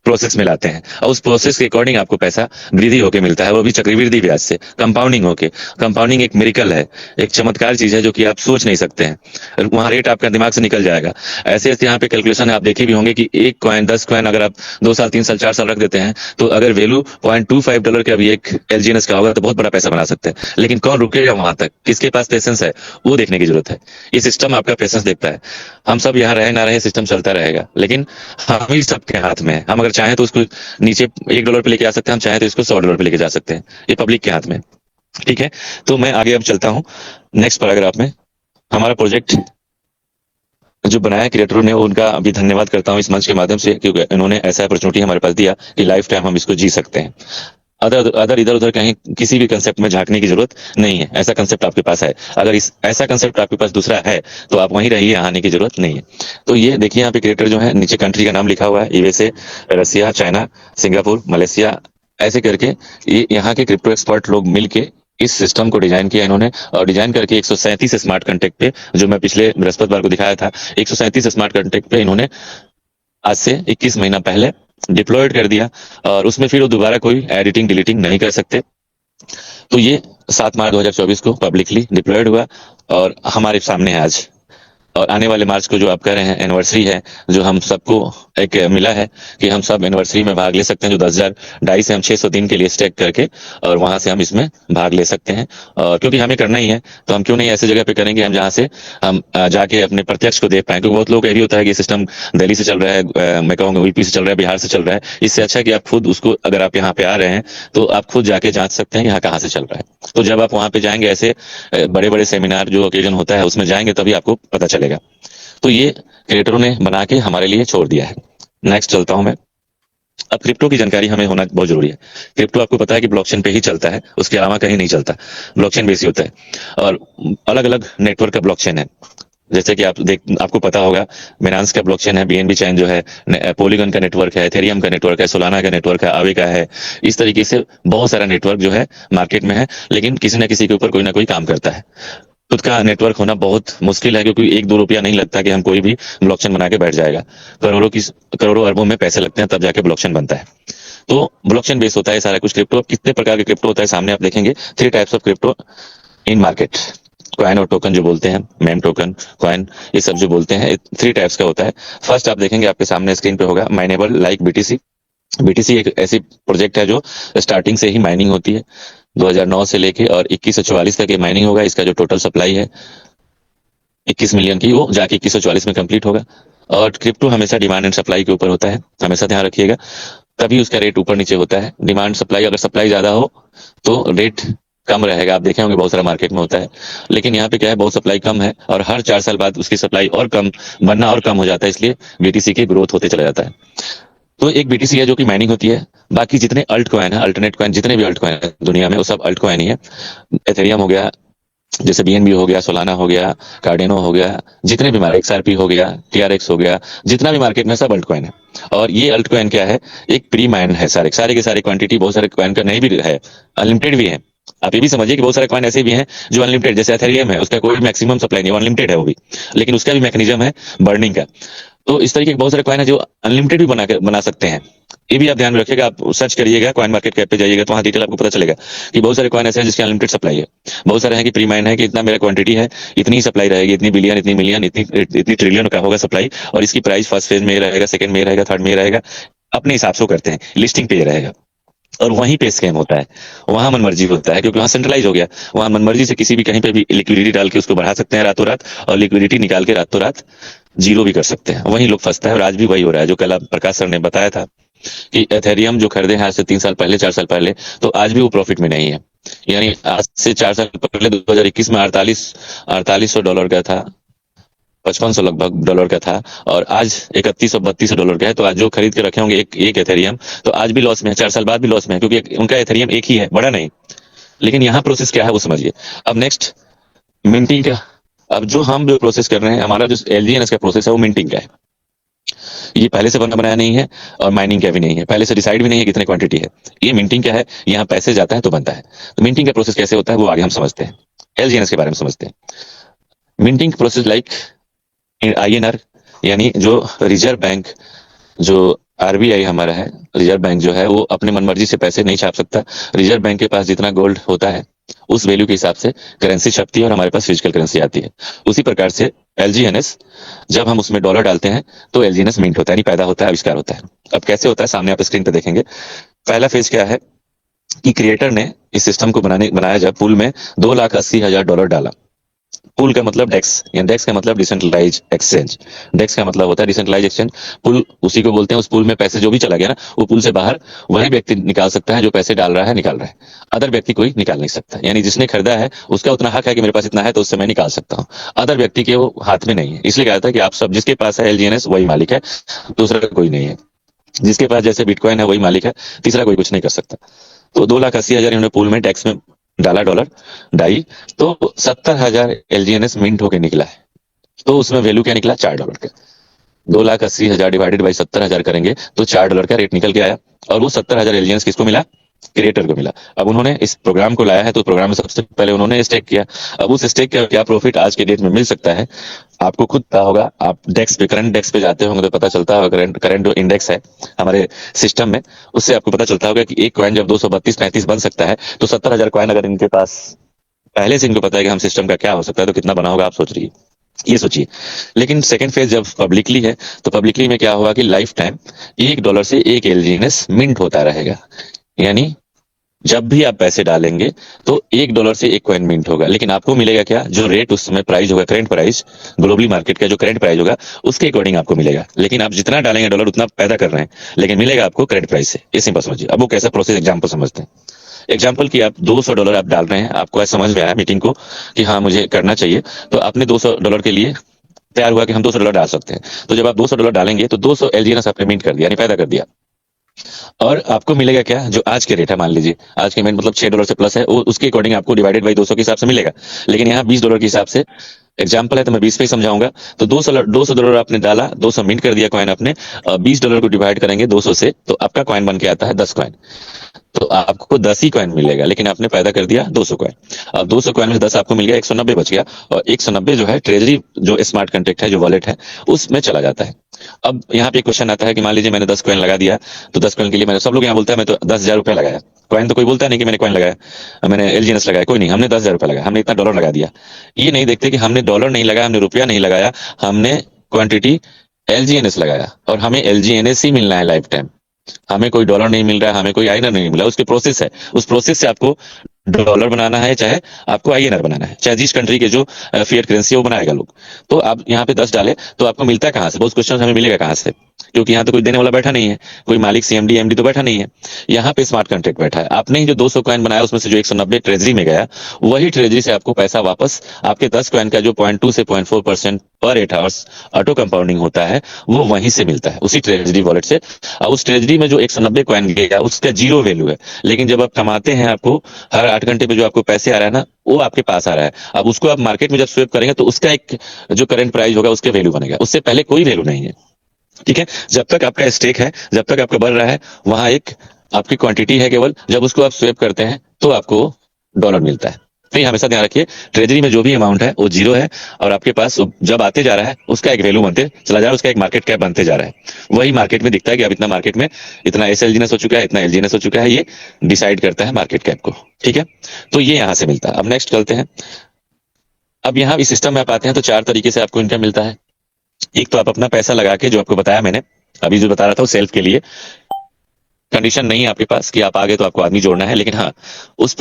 प्रोसेस में लाते हैं, और उस प्रोसेस के अकॉर्डिंग आपको पैसा वृद्धि होके मिलता है, वो भी चक्रवृद्धि ब्याज से, कंपाउंडिंग होके। कंपाउंडिंग एक मिरेकल है, एक चमत्कार चीज है जो कि आप सोच नहीं सकते हैं। वहां रेट आपका दिमाग से निकल जाएगा। ऐसे ऐसे यहाँ पे कैलकुलेशन है, आप देखे भी होंगे कि एक कॉइन 10 कॉइन अगर आप 2 साल 3 साल 4 साल रख देते हैं तो अगर वैल्यू $0.25 का भी एक एलजीएनएस का होगा तो बहुत बड़ा पैसा बना सकते हैं। लेकिन कौन रुकेगा वहां तक, किसके पास पेशेंस है, वो देखने की जरूरत है। ये सिस्टम आपका पेशेंस देखता है। हम सब यहाँ रहे ना रहे, सिस्टम चलता रहेगा, लेकिन हम ही सबके हाथ में है। हम अगर चाहें तो उसको नीचे $1 पे लेके आ सकते हैं, हम चाहें तो इसको $100 पे लेके जा सकते हैं। ये पब्लिक के हाथ में। ठीक है, तो मैं आगे अब चलता हूँ नेक्स्ट पैराग्राफ में। हमारा प्रोजेक्ट जो बनाया क्रिएटरों ने, उनका भी धन्यवाद करता हूँ इस मंच के माध्यम से, क्योंकि इन्होंने ऐसा अपॉर्चुनिटी हमारे पास दिया कि लाइफ टाइम हम इसको जी सकते हैं। अदर इधर उधर कहीं किसी भी कंसेप्ट में झांकने की जरूरत नहीं है। ऐसा कंसेप्ट आपके पास है, अगर इस ऐसा कंसेप्ट आपके पास दूसरा है तो आप वहीं रहिए, आने की जरूरत नहीं है। तो ये देखिए यहाँ पे क्रिएटर जो है, नीचे कंट्री का नाम लिखा हुआ है, यूएसए, रसिया, चाइना, सिंगापुर, मलेशिया, ऐसे करके ये यहाँ के क्रिप्टो एक्सपर्ट लोग मिलके इस सिस्टम को डिजाइन किया इन्होंने। और डिजाइन करके 137 स्मार्ट कॉन्ट्रैक्ट पे, जो मैं पिछले बृहस्पतिवार को दिखाया था, 137 स्मार्ट कॉन्ट्रैक्ट पे इन्होंने आज से 21 महीना पहले डिप्लॉयड कर दिया, और उसमें फिर वो दोबारा कोई एडिटिंग डिलीटिंग नहीं कर सकते। तो ये 7 मार्च 2024 को पब्लिकली डिप्लॉयड हुआ और हमारे सामने है आज। और आने वाले मार्च को जो आप कह रहे हैं एनिवर्सरी है, जो हम सबको एक मिला है कि हम सब एनिवर्सरी में भाग ले सकते हैं, जो 10,000 डाई से हम 600 दिन के लिए स्टेक करके, और वहां से हम इसमें भाग ले सकते हैं। और क्योंकि हमें करना ही है तो हम क्यों नहीं ऐसे जगह पे करेंगे हम जहां से हम जाके अपने प्रत्यक्ष को देख पाए। क्योंकि बहुत लोग ये भी होता है कि सिस्टम दिल्ली से चल रहा है, मैं कहूँगा यूपी से चल रहा है, बिहार से चल रहा है। इससे अच्छा है कि आप खुद उसको, अगर आप यहाँ पे आ रहे हैं तो आप खुद जाके जांच सकते हैं यहाँ कहाँ से चल रहा है। तो जब आप वहां पे जाएंगे, ऐसे बड़े बड़े सेमिनार जो ओकेजन होता है उसमें जाएंगे, तभी आपको पता चलेगा। तो ये क्रिएटरों ने बना के हमारे लिए छोड़ दिया है। नेक्स्ट चलता हूं मैं। अब क्रिप्टो की जानकारी हमें होना बहुत जरूरी है। क्रिप्टो आपको पता है कि ब्लॉकचेन पे ही चलता है, उसके अलावा कहीं नहीं चलता। ब्लॉकचेन बेस ही होता है, और अलग अलग नेटवर्क का ब्लॉकचेन है। जैसे कि आपको पता होगा, बिनांस का ब्लॉकचेन है, बीएनबी चेन जो है, पोलीगन का नेटवर्क है, एथेरियम का नेटवर्क है, सोलाना का नेटवर्क है, आवे का है। इस तरीके से बहुत सारा नेटवर्क जो है मार्केट में है, लेकिन किसी न किसी के ऊपर कोई ना कोई काम करता है। खुद का नेटवर्क होना बहुत मुश्किल है, क्योंकि 1-2 रुपया नहीं लगता कि हम कोई भी ब्लॉकचेन बना के बैठ जाएगा। करोड़ों अरबों में पैसे लगते हैं, तब जाके ब्लॉकचेन बनता है। तो ब्लॉकचेन बेस होता है सारा कुछ। क्रिप्टो, अब कितने प्रकार के क्रिप्टो होता है सामने आप देखेंगे। 3 types of crypto in market. Coin और टोकन जो बोलते हैं, मेम टोकन, कॉइन, ये सब जो बोलते हैं, 3 टाइप्स का होता है। फर्स्ट आप देखेंगे, आपके सामने स्क्रीन पे होगा, माइनेबल लाइक बीटीसी। बीटीसी एक ऐसी प्रोजेक्ट है जो स्टार्टिंग से ही माइनिंग होती है, 2009 से लेके और 2144 तक ये माइनिंग होगा। इसका जो टोटल सप्लाई है 21 मिलियन की, वो जाके 2144 में कंप्लीट होगा। और क्रिप्टो हमेशा डिमांड एंड सप्लाई के ऊपर होता है, हमेशा ध्यान रखिएगा, तभी उसका रेट ऊपर नीचे होता है। डिमांड सप्लाई, अगर सप्लाई ज्यादा हो तो रेट कम रहेगा। आप देखे होंगे बहुत सारा मार्केट में होता है, लेकिन यहाँ पे क्या है, बहुत सप्लाई कम है और हर 4 साल बाद उसकी सप्लाई और कम बनना और कम हो जाता है, इसलिए बीटीसी की ग्रोथ होते चला जाता है। तो एक बीटीसी है जो कि माइनिंग होती है। बाकी जितने अल्ट कॉइन है, अल्टरनेट कॉइन, जितने भी अल्ट कॉइन है दुनिया में, वो सब अल्ट कॉइन ही है। एथेरियम हो गया, जैसे बीएनबी हो गया, सोलाना हो गया, कार्डेनो हो गया, जितने भी एक्सआरपी हो गया, टीआरएक्स हो गया, जितना भी मार्केट में सब अल्ट कॉइन है। और ये अल्ट कॉइन क्या है, एक प्री माइंड है। सारे के सारे क्वांटिटी, बहुत सारे कॉइन का नहीं भी है, अनलिमिटेड भी है। आप ये भी समझिए कि बहुत सारे कॉइन ऐसे भी हैं जो अनलिमिटेड, जैसे एथेरियम है, उसका कोई मैक्सिमम सप्लाई नहीं, अनलिमिटेड है वो भी, लेकिन उसका भी मैकेनिज्म है बर्निंग का। तो इस तरीके के बहुत सारे कॉइन है जो अनलिमिटेड भी बना सकते हैं। ये भी आप ध्यान में रखिएगा, आप सर्च करिएगा कॉइन मार्केट कैप पे जाइएगा तो वहाँ डिटेल आपको पता चलेगा कि बहुत सारे कॉइन ऐसे हैं जिसकी अनलिमिटेड सप्लाई है। बहुत सारे हैं कि प्री माइंड है कि इतना मेरा क्वांटिटी है, इतनी ही सप्लाई रहेगी, इतनी बिलियन, इतनी मिलियन, इतनी इतनी ट्रिलियन का होगा सप्लाई, और इसकी प्राइस फर्स्ट फेज में ये रहेगा, सेकंड में ये रहेगा, थर्ड में ये रहेगा। अपने हिसाब से वो करते हैं, लिस्टिंग पे ये रहेगा। और वहीं पे स्कैम होता है, वहां मनमर्जी होता है, क्योंकि वहां सेंट्रलाइज हो गया। वहां मनमर्जी से किसी भी कहीं पे भी लिक्विडिटी डाल के उसको बढ़ा सकते हैं रातों रात, और लिक्विडिटी निकाल के रातों रात जीरो भी कर सकते हैं। वहीं लोग फंसता है, और आज भी वही हो रहा है जो कल प्रकाश सर ने बताया था कि एथेरियम जो खरीदे हैं आज से 3 साल पहले, 4 साल पहले, तो आज भी वो प्रॉफिट में नहीं है। यानी आज से 4 साल पहले 2021 में 4800 डॉलर का था, 5500 लगभग डॉलर का था, और आज 3100-3200 डॉलर का है। तो आज जो खरीद के रखे होंगे एक एथेरियम, तो आज भी लॉस में है, 4 साल बाद भी लॉस में है, क्योंकि उनका एथेरियम एक ही है, बड़ा नहीं। लेकिन यहाँ प्रोसेस क्या है वो समझिए। अब नेक्स्ट मिंटिंग का। अब जो प्रोसेस कर रहे हैं, हमारा जो एलजीएनएस का प्रोसेस है वो मिंटिंग का है। ये पहले से बना बनाया नहीं है, और माइनिंग का भी नहीं है, पहले से डिसाइड भी नहीं है कितने क्वांटिटी है। ये मिंटिंग क्या है, यहाँ पैसे जाता है तो बनता है। तो मिंटिंग का प्रोसेस कैसे होता है वो आगे हम समझते हैं, एलजीएनएस के बारे में समझते हैं। मिंटिंग प्रोसेस लाइक आईएनआर, यानी जो रिजर्व बैंक, जो आरबीआई हमारा है, रिजर्व बैंक जो है वो अपने मनमर्जी से पैसे नहीं छाप सकता। रिजर्व बैंक के पास जितना गोल्ड होता है उस वैल्यू के हिसाब से करेंसी छपती है, और हमारे पास फिजिकल करेंसी आती है। उसी प्रकार से एलजीएनएस, जब हम उसमें डॉलर डालते हैं तो एलजीएनएस मिंट होता है, यानी पैदा होता है, आविष्कार होता है। अब कैसे होता है, सामने आप स्क्रीन पर देखेंगे। पहला फेज क्या है कि क्रिएटर ने इस सिस्टम को बनाया, जब पूल में 2,80,000 डॉलर डाला। पूल का मतलब डेक्स, या डेक्स का मतलब डिसेंट्रलाइज एक्सचेंज। डेक्स का मतलब होता है डिसेंट्रलाइज एक्सचेंज। पुल उसी को बोलते हैं। उस पुल में पैसे जो भी चला गया ना, वो पुल से बाहर वही व्यक्ति निकाल सकता है जो पैसे डाल रहा है, निकाल रहा है। अदर व्यक्ति कोई निकाल नहीं सकता। यानी जिसने खरीदा है उसका उतना हक है कि मेरे पास इतना है तो उससे मैं निकाल सकता हूँ। अदर व्यक्ति के वो हाथ में नहीं है। इसलिए कहा था कि आप सब, जिसके पास है एलजीएनएस वही मालिक है, दूसरा कोई नहीं है। जिसके पास जैसे बिटकॉइन है वही मालिक है, तीसरा कोई कुछ नहीं कर सकता। तो 2,80,000 इन्होंने पूल में टैक्स में डाला, डॉलर डाई, तो 70,000 एलजीएनएस मिंट होके निकला है। तो उसमें वैल्यू क्या निकला, $4 का। 2,80,000 डिवाइडेड बाई 70,000 करेंगे तो $4 का रेट निकल के आया। और वो 70,000 एलजीएनएस किसको मिला, क्रिएटर को मिला। अब उन्होंने इस प्रोग्राम को लाया है, तो प्रोग्राम में सबसे पहले उन्होंने स्टेक किया। अब उस स्टेक का क्या प्रॉफिट आज के डेट में मिल सकता है, आपको खुद पता होगा। आप डेक्स पे, करंट डेक्स पे जाते होंगे तो पता चलता होगा, करंट जो इंडेक्स है हमारे सिस्टम में, उससे आपको पता चलता होगा कि एक कॉइन जब 232-35 बन सकता है, तो 70,000 कॉइन अगर इनके पास पहले से इनको पता है कि हम सिस्टम का क्या हो सकता है, तो कितना बना होगा आप सोच रही है, ये सोचिए। लेकिन सेकंड फेज जब पब्लिकली है, तो पब्लिकली में क्या होगा कि लाइफ टाइम $1 से 1 एलजीएनएस मिंट होता रहेगा। यानी जब भी आप पैसे डालेंगे तो $1 से 1 कॉइन मिंट होगा। लेकिन आपको मिलेगा क्या, जो रेट उस समय प्राइस होगा, करंट प्राइस, ग्लोबली मार्केट का जो करंट प्राइस होगा उसके अकॉर्डिंग आपको मिलेगा। लेकिन आप जितना डालेंगे डॉलर उतना पैदा कर रहे हैं, लेकिन मिलेगा आपको करंट प्राइस से। ये सिंपल समझिए। अब वो कैसा प्रोसेस, एग्जाम्पल समझते हैं। एग्जाम्पल की, आप $200 आप डाल रहे हैं, आपको ऐसा समझ में आया मीटिंग को कि हाँ मुझे करना चाहिए, तो आपने $200 के लिए तैयार हुआ कि हम $200 डाल सकते हैं। तो जब आप $200 डालेंगे तो 200 एलजीएनएस आपने मिंट कर दिया, यानी पैदा कर दिया। और आपको मिलेगा क्या, जो आज के रेट है, मान लीजिए आज के मिनट मतलब $6 से प्लस है, उसके अकॉर्डिंग आपको डिवाइडेड बाई 200 के हिसाब से मिलेगा। लेकिन यहाँ $20 के हिसाब से, एग्जाम्पल है तो मैं 20 पे ही समझाऊंगा। तो $200 आपने डाला, 200 मिंट कर दिया कॉइन आपने, $20 को डिवाइड करेंगे 200 से, तो आपका कॉइन बन के आता है 10 कॉइन। तो आपको 10 ही कॉइन मिलेगा, लेकिन आपने पैदा कर दिया 200 कॉइन। अब 200 कॉइन में 10 आपको मिल गया, 190 बच गया। और 190 जो है ट्रेजरी, जो स्मार्ट कॉन्ट्रैक्ट है, जो वॉलेट है, उसमें चला जाता है। अब यहाँ पे एक क्वेश्चन आता है कि मान लीजिए मैंने 10 कॉइन लगा दिया, तो 10 कॉइन के लिए मैंने, सब लोग यहाँ बोलता है मैं तो 10,000 रुपया लगाया। कॉइन तो कोई बोलता नहीं कि मैंने कॉइन लगाया, मैंने एलजीएनएस लगाया, कोई नहीं। हमने 10,000 रुपया लगाया, हमने इतना डॉलर लगा दिया। ये नहीं देखते कि हमने डॉलर नहीं लगाया, हमने रुपया नहीं लगाया, हमने क्वांटिटी एलजीएनएस लगाया, और हमें एलजीएनएस ही मिलना है लाइफ टाइम। हमें कोई डॉलर नहीं मिल रहा है, हमें कोई आईएनआर नहीं मिला। उसकी प्रोसेस है, उस प्रोसेस से आपको डॉलर बनाना है, चाहे आपको आईएनआर बनाना है, चाहे जिस कंट्री के जो फिएट करेंसी है वो बनाएगा लोग। तो आप यहाँ पे 10 डाले तो आपको मिलता है कहाँ से, बहुत क्वेश्चन हमें मिलेगा कहाँ से, क्योंकि यहाँ तो कोई देने वाला बैठा नहीं है, कोई मालिक सीएमडी एमडी तो बैठा नहीं है। यहाँ पे स्मार्ट कॉन्ट्रैक्ट बैठा है। आपने ही जो 200 कॉइन बनाया उसमें से जो 190 ट्रेजरी में गया, वही ट्रेजरी से आपको पैसा वापस, आपके 10 कॉइन का जो 0.2 से 0.4% पर 8 आवर्स ऑटो कंपाउंडिंग होता है, वो वहीं से मिलता है, उसी ट्रेजरी वॉलेट से। और उस ट्रेजरी में जो 190 कॉइन गया उसका जीरो वैल्यू है। लेकिन जब आप कमाते हैं, आपको हर 8 घंटे पे जो आपको पैसे आ रहा है ना, वो आपके पास आ रहा है। अब उसको आप मार्केट में जब स्वेप करेंगे तो उसका एक जो करंट प्राइस होगा उसके वैल्यू बनेगा, उससे पहले कोई वैल्यू नहीं है। ठीक है, जब तक आपका स्टेक है, जब तक आपका बढ़ रहा है, वहां एक आपकी क्वांटिटी है केवल। जब उसको आप स्वेप करते हैं तो आपको डॉलर मिलता है। तो ये हमेशा ध्यान रखिए, ट्रेजरी में जो भी अमाउंट है वो जीरो है, और आपके पास जब आते जा रहा है उसका एक वैल्यू बनते चला जा रहा है, उसका एक मार्केट कैप बनते जा रहा है। वही मार्केट में दिखता है कि अब इतना मार्केट में इतना एसएलजीनेस हो चुका है, इतना एलजीनेस हो चुका है, ये डिसाइड करता है मार्केट कैप को। ठीक है, तो ये यहां से मिलता है। अब नेक्स्ट चलते हैं। अब यहाँ इस सिस्टम में आप आते हैं तो चार तरीके से आपको इनकम मिलता है। एक तो आप अपना पैसा लगा के, जो आपको बताया मैंने अभी जो बता रहा था, वो सेल्फ के लिए कंडीशन नहीं है आपके पास कि आप आगे तो आपको आदमी जोड़ना है, लेकिन हाँ इस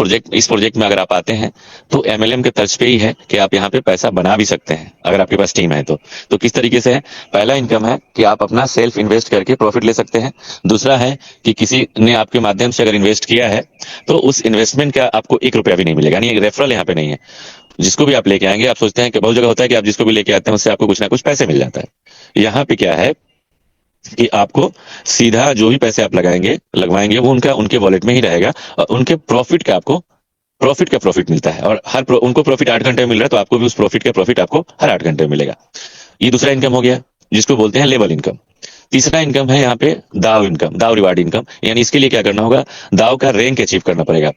प्रोजेक्ट में अगर आप आते हैं तो एमएलएम के तर्ज पे ही है कि आप यहाँ पे पैसा बना भी सकते हैं अगर आपके पास टीम है तो किस तरीके से है? पहला इनकम है कि आप अपना सेल्फ इन्वेस्ट करके प्रॉफिट ले सकते हैं। दूसरा है कि किसी ने आपके माध्यम से अगर इन्वेस्ट किया है तो उस इन्वेस्टमेंट का आपको 1 रुपया भी नहीं मिलेगा, यानी रेफरल यहाँ पे नहीं है। जिसको भी आप लेके आएंगे, आप सोचते हैं कि बहुत जगह होता है कि आप जिसको भी लेके आते हैं उससे आपको कुछ ना कुछ पैसे मिल जाता है। यहाँ पे क्या है कि आपको सीधा जो भी पैसे आप लगवाएंगे वो उनके वॉलेट में ही रहेगा, और उनके प्रॉफिट का आपको प्रॉफिट मिलता है। और उनको प्रॉफिट 8 घंटे में मिल रहा है तो आपको भी उस प्रॉफिट का प्रॉफिट आपको हर 8 घंटे में मिलेगा। ये दूसरा इनकम हो गया, जिसको बोलते हैं लेवल इनकम। तीसरा इनकम है यहाँ पे दाव इनकम, दाव रिवार्ड इनकम। यानी इसके लिए क्या करना होगा, दाव का रैंक अचीव करना पड़ेगा,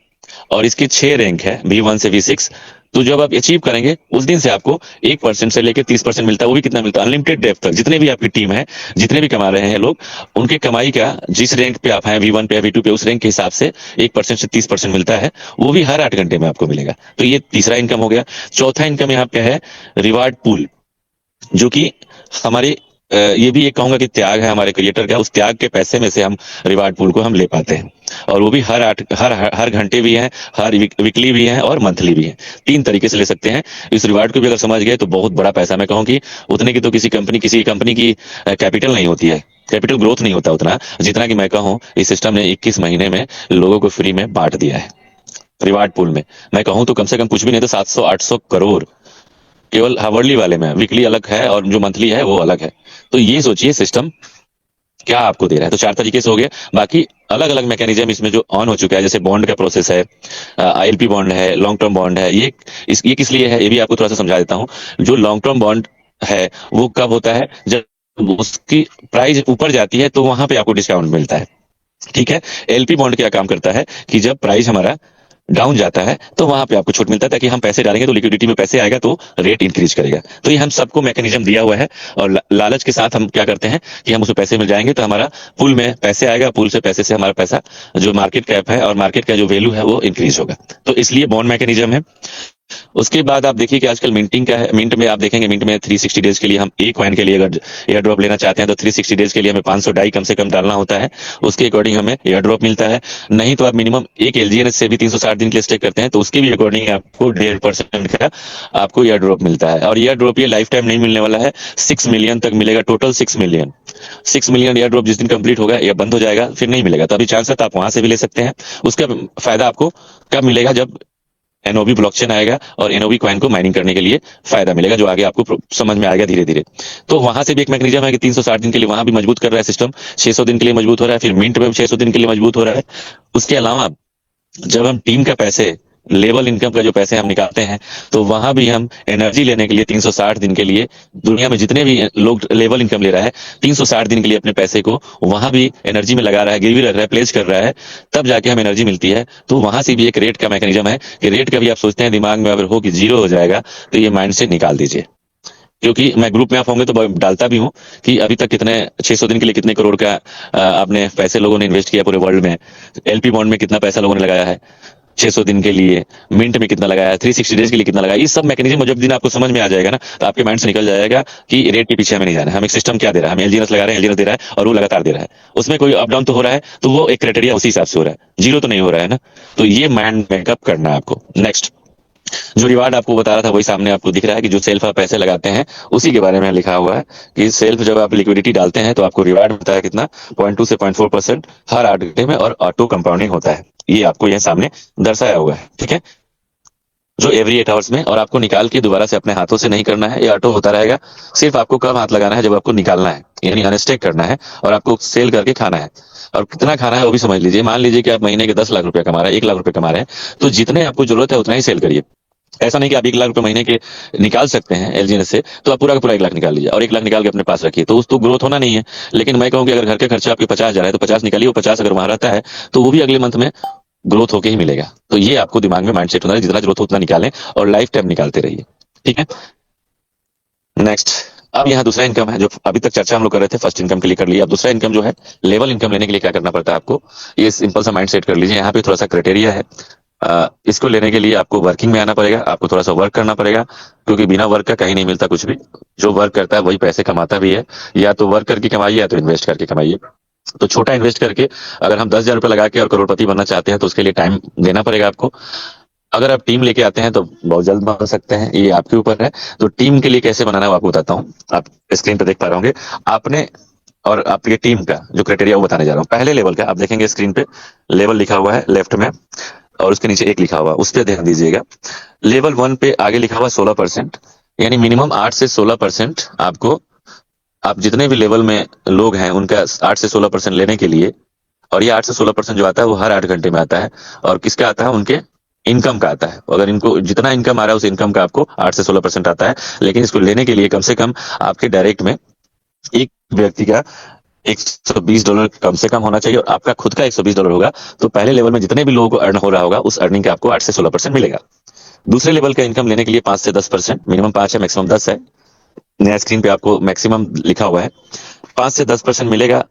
और इसके 6 रैंक है, V1 से V6। तो जब आप अचीव करेंगे उस दिन से आपको 1% से लेकर 30% मिलता है। वो भी कितना मिलता है? अनलिमिटेड डेप्थ तक। जितने भी आपकी टीम है, जितने भी कमा रहे हैं लोग, उनके कमाई का जिस रैंक पे आप हैं, V1 पे, V2 पे, उस रैंक के हिसाब से 1% से 30% मिलता है, वो भी हर 8 घंटे में आपको मिलेगा। तो ये तीसरा इनकम हो गया। चौथा इनकम यहाँ पे है रिवार्ड पूल, जो कि हमारे ये भी एक कहूंगा कि त्याग है हमारे क्रिएटर का। उस त्याग के पैसे में से हम रिवार्ड पूल को हम ले पाते हैं, और वो भी हर घंटे भी है, हर वीकली भी है, और मंथली भी है। 3 तरीके से ले सकते हैं। इस रिवार्ड को भी अगर समझ गए तो बहुत बड़ा पैसा। मैं कहूँ कि उतने की तो किसी कंपनी की कैपिटल नहीं होती है, कैपिटल ग्रोथ नहीं होता उतना जितना कि मैं कहूँ इस सिस्टम ने 21 महीने में लोगों को फ्री में बांट दिया है रिवार्ड पूल में। मैं कहूँ तो कम से कम कुछ भी नहीं तो 700-800 करोड़ केवल हावर्ली वाले में। वीकली अलग है और जो मंथली है वो अलग है। तो ये सोचिए सिस्टम क्या आपको दे रहा है। तो 4 तरीके से हो गया। बाकी अलग अलग मैकेनिज्म इसमें जो ऑन हो चुका है, जैसे बॉन्ड का प्रोसेस है, आईएलपी बॉन्ड है, लॉन्ग टर्म बॉन्ड है। ये किस लिए है ये भी आपको थोड़ा सा समझा देता हूँ। जो लॉन्ग टर्म बॉन्ड है वो कब होता है, जब उसकी प्राइस ऊपर जाती है तो वहां पे आपको डिस्काउंट मिलता है। ठीक है, एलपी बॉन्ड क्या काम करता है कि जब प्राइस हमारा डाउन जाता है तो वहां पे आपको छूट मिलता है, ताकि हम पैसे डालेंगे तो लिक्विडिटी में पैसे आएगा तो रेट इंक्रीज करेगा। तो ये हम सबको मैकेनिज्म दिया हुआ है, और लालच के साथ हम क्या करते हैं कि हम उसमें पैसे मिल जाएंगे तो हमारा पुल में पैसे आएगा, पुल से पैसे से हमारा पैसा जो मार्केट कैप है और मार्केट का जो वैल्यू है वो इंक्रीज होगा। तो इसलिए बॉन्ड मैकेनिज्म है। उसके बाद आप देखिए कि आजकल मिंटिंग का है। मिंट में आप देखेंगे, मिंट में 360 डेज के लिए हम एक कॉइन के लिए अगर एयर ड्रॉप लेना चाहते हैं तो 360 डेज के लिए हमें 500 डाई कम से कम डालना होता है। उसके अकॉर्डिंग हमें एयर ड्रॉप मिलता है। नहीं तो आप मिनिमम एक एलजीएनएस से भी 360 दिन के लिए स्टेक करते हैं तो उसके भी अकॉर्डिंग आपको 1.5% का आपको एयर ड्रॉप मिलता है। और एयर ड्रॉप ये लाइफ टाइम नहीं मिलने वाला है, 6 मिलियन तक मिलेगा। टोटल 6 मिलियन एयर ड्रॉप जिस दिन कंप्लीट होगा या बंद हो जाएगा फिर नहीं मिलेगा। तो अभी चांस है तो आप वहां से भी ले सकते हैं। उसका फायदा आपको कब मिलेगा, जब एनओबी ब्लॉकचेन आएगा और एनओबी कॉइन को माइनिंग करने के लिए फायदा मिलेगा, जो आगे आपको समझ में आएगा धीरे धीरे। तो वहां से भी एक मैकेनिज्म है कि 360 दिन के लिए वहां भी मजबूत कर रहा है सिस्टम, 600 दिन के लिए मजबूत हो रहा है, फिर मिंट में 600 दिन के लिए मजबूत हो रहा है। उसके अलावा जब हम टीम का पैसे, लेवल इनकम का जो पैसे हम निकालते हैं, तो वहां भी हम एनर्जी लेने के लिए 360 दिन के लिए दुनिया में जितने भी लोग लेवल इनकम ले रहा है 360 दिन के लिए अपने पैसे को वहां भी एनर्जी में लगा रहा है, गिरवी रख रहा है, प्लेस कर रहा है, तब जाके हम एनर्जी मिलती है। तो वहां से भी एक रेट का मैकेनिज्म है कि रेट का भी आप सोचते हैं दिमाग में अगर हो कि 0 हो जाएगा तो ये माइंड से निकाल दीजिए। क्योंकि मैं ग्रुप में आप होंगे तो डालता भी हूं कि अभी तक कितने 600 दिन के लिए कितने करोड़ का आपने पैसे लोगों ने इन्वेस्ट किया पूरे वर्ल्ड में, एलपी बॉन्ड में कितना पैसा लोगों ने लगाया है 600 दिन के लिए, मिंट में कितना लगाया है, 360 डेज के लिए कितना लगाया। ये सब मैकेनिज्म जब दिन आपको समझ में आ जाएगा ना तो आपके माइंड से निकल जाएगा कि रेट के पीछे हमें नहीं जाना है, हम एक सिस्टम क्या दे रहा है, हम एलजीएनएस लगा रहे हैं, एलजीएनएस दे रहा है और वो लगातार दे रहा है, उसमें कोई अप डाउन तो हो रहा है तो वो एक क्राइटेरिया उसी हिसाब से हो रहा है, 0 तो नहीं हो रहा है ना। तो ये माइंड मेकअप करना है आपको। नेक्स्ट जो रिवार्ड आपको बता रहा था वही सामने आपको दिख रहा है कि जो सेल्फ आप पैसे लगाते हैं उसी के बारे में लिखा हुआ है कि सेल्फ जब आप लिक्विडिटी डालते हैं तो आपको रिवार्ड मिलता है कितना, 0.2 से 0.4% हर 8 घंटे में, और ऑटो कंपाउंडिंग होता है। ये आपको यह सामने दर्शाया हुआ है। ठीक है, जो एवरी 8 आवर्स में, और आपको निकाल के दोबारा से अपने हाथों से नहीं करना है, ये ऑटो होता रहेगा। सिर्फ आपको कब हाथ लगाना है, जब आपको निकालना है, यानी अनस्टेक करना है और आपको सेल करके खाना है। और कितना खाना है वो भी समझ लीजिए। मान लीजिए कि आप महीने के 10 लाख रुपया कमा रहे हैं, 1 लाख रुपए कमा रहे हैं, तो जितने आपको जरूरत है उतना ही सेल करिए। ऐसा नहीं कि आप 1 लाख रुपए महीने के निकाल सकते हैं एलजीएनएस से तो आप पूरा का पूरा 1 लाख निकाल लीजिए और 1 लाख निकाल के अपने पास रखिए, तो उस तो ग्रोथ होना नहीं है। लेकिन मैं कहूँ कि अगर घर के खर्चा आपके 50 जा रहा है तो 50 निकालिए, वो 50 अगर वहां रहता है तो वो भी अगले मंथ में ग्रोथ होके ही मिलेगा। तो ये आपको दिमाग में माइंड सेट होना है, जितना ग्रोथ हो उतना निकालें और लाइफ टाइम निकालते रहिए। ठीक है। नेक्स्ट, अब यहाँ दूसरा इनकम है, जो अभी तक चर्चा हम लोग कर रहे थे फर्स्ट इनकम के लिए कर लिया। अब दूसरा इनकम जो है, लेवल इनकम लेने के लिए क्या करना पड़ता है आपको, ये सिंपल सा माइंड सेट कर लीजिए। यहाँ पे थोड़ा सा क्राइटेरिया है। इसको लेने के लिए आपको वर्किंग में आना पड़ेगा, आपको थोड़ा सा वर्क करना पड़ेगा, क्योंकि बिना वर्क का कहीं नहीं मिलता कुछ भी। जो वर्क करता है वही पैसे कमाता भी है। या तो वर्क करके कमाइए या तो इन्वेस्ट करके कमाइए। तो छोटा इन्वेस्ट करके अगर हम 10,000 रुपये लगा के और करोड़पति बनना चाहते हैं तो उसके लिए टाइम देना पड़ेगा आपको। अगर आप टीम लेके आते हैं तो बहुत जल्द बन सकते हैं, ये आपके ऊपर है। तो टीम के लिए कैसे बनाना है वो आपको बताता हूँ। आप स्क्रीन पे देख पा रहे होंगे आपने, और आपकी टीम का जो क्राइटेरिया वो बताने जा रहा हूँ। पहले लेवल का आप देखेंगे स्क्रीन पे लेवल लिखा हुआ है लेफ्ट में, और उसके नीचे एक लिखा हुआ, उस पर ध्यान दीजिएगा। लेवल 1 पे आगे लिखा हुआ 16%, यानी मिनिमम 8 से 16% आपको, आप जितने भी लेवल में लोग हैं उनका 8 से 16% लेने के लिए। और ये 8 से 16% जो आता है वो हर 8 घंटे में आता है। और किसका आता है, उनके इनकम का आता है। अगर इनको जितना इनकम आ रहा है उस इनकम का आपको 8 से 16% आता है। लेकिन इसको लेने के लिए कम से कम आपके डायरेक्ट में एक व्यक्ति का $120 कम से कम होना चाहिए, और आपका खुद का $120 होगा। तो पहले लेवल में जितने भी लोगों को अर्न हो रहा होगा उस अर्निंग का आपको 8 से 16% मिलेगा। दूसरे लेवल का इनकम लेने के लिए 5 से 10%, मिनिमम 5 है, मैक्सिमम 10 है। नया स्क्रीन पे आपको मैक्सिमम लिखा हुआ है। 5 से 10% मिलेगा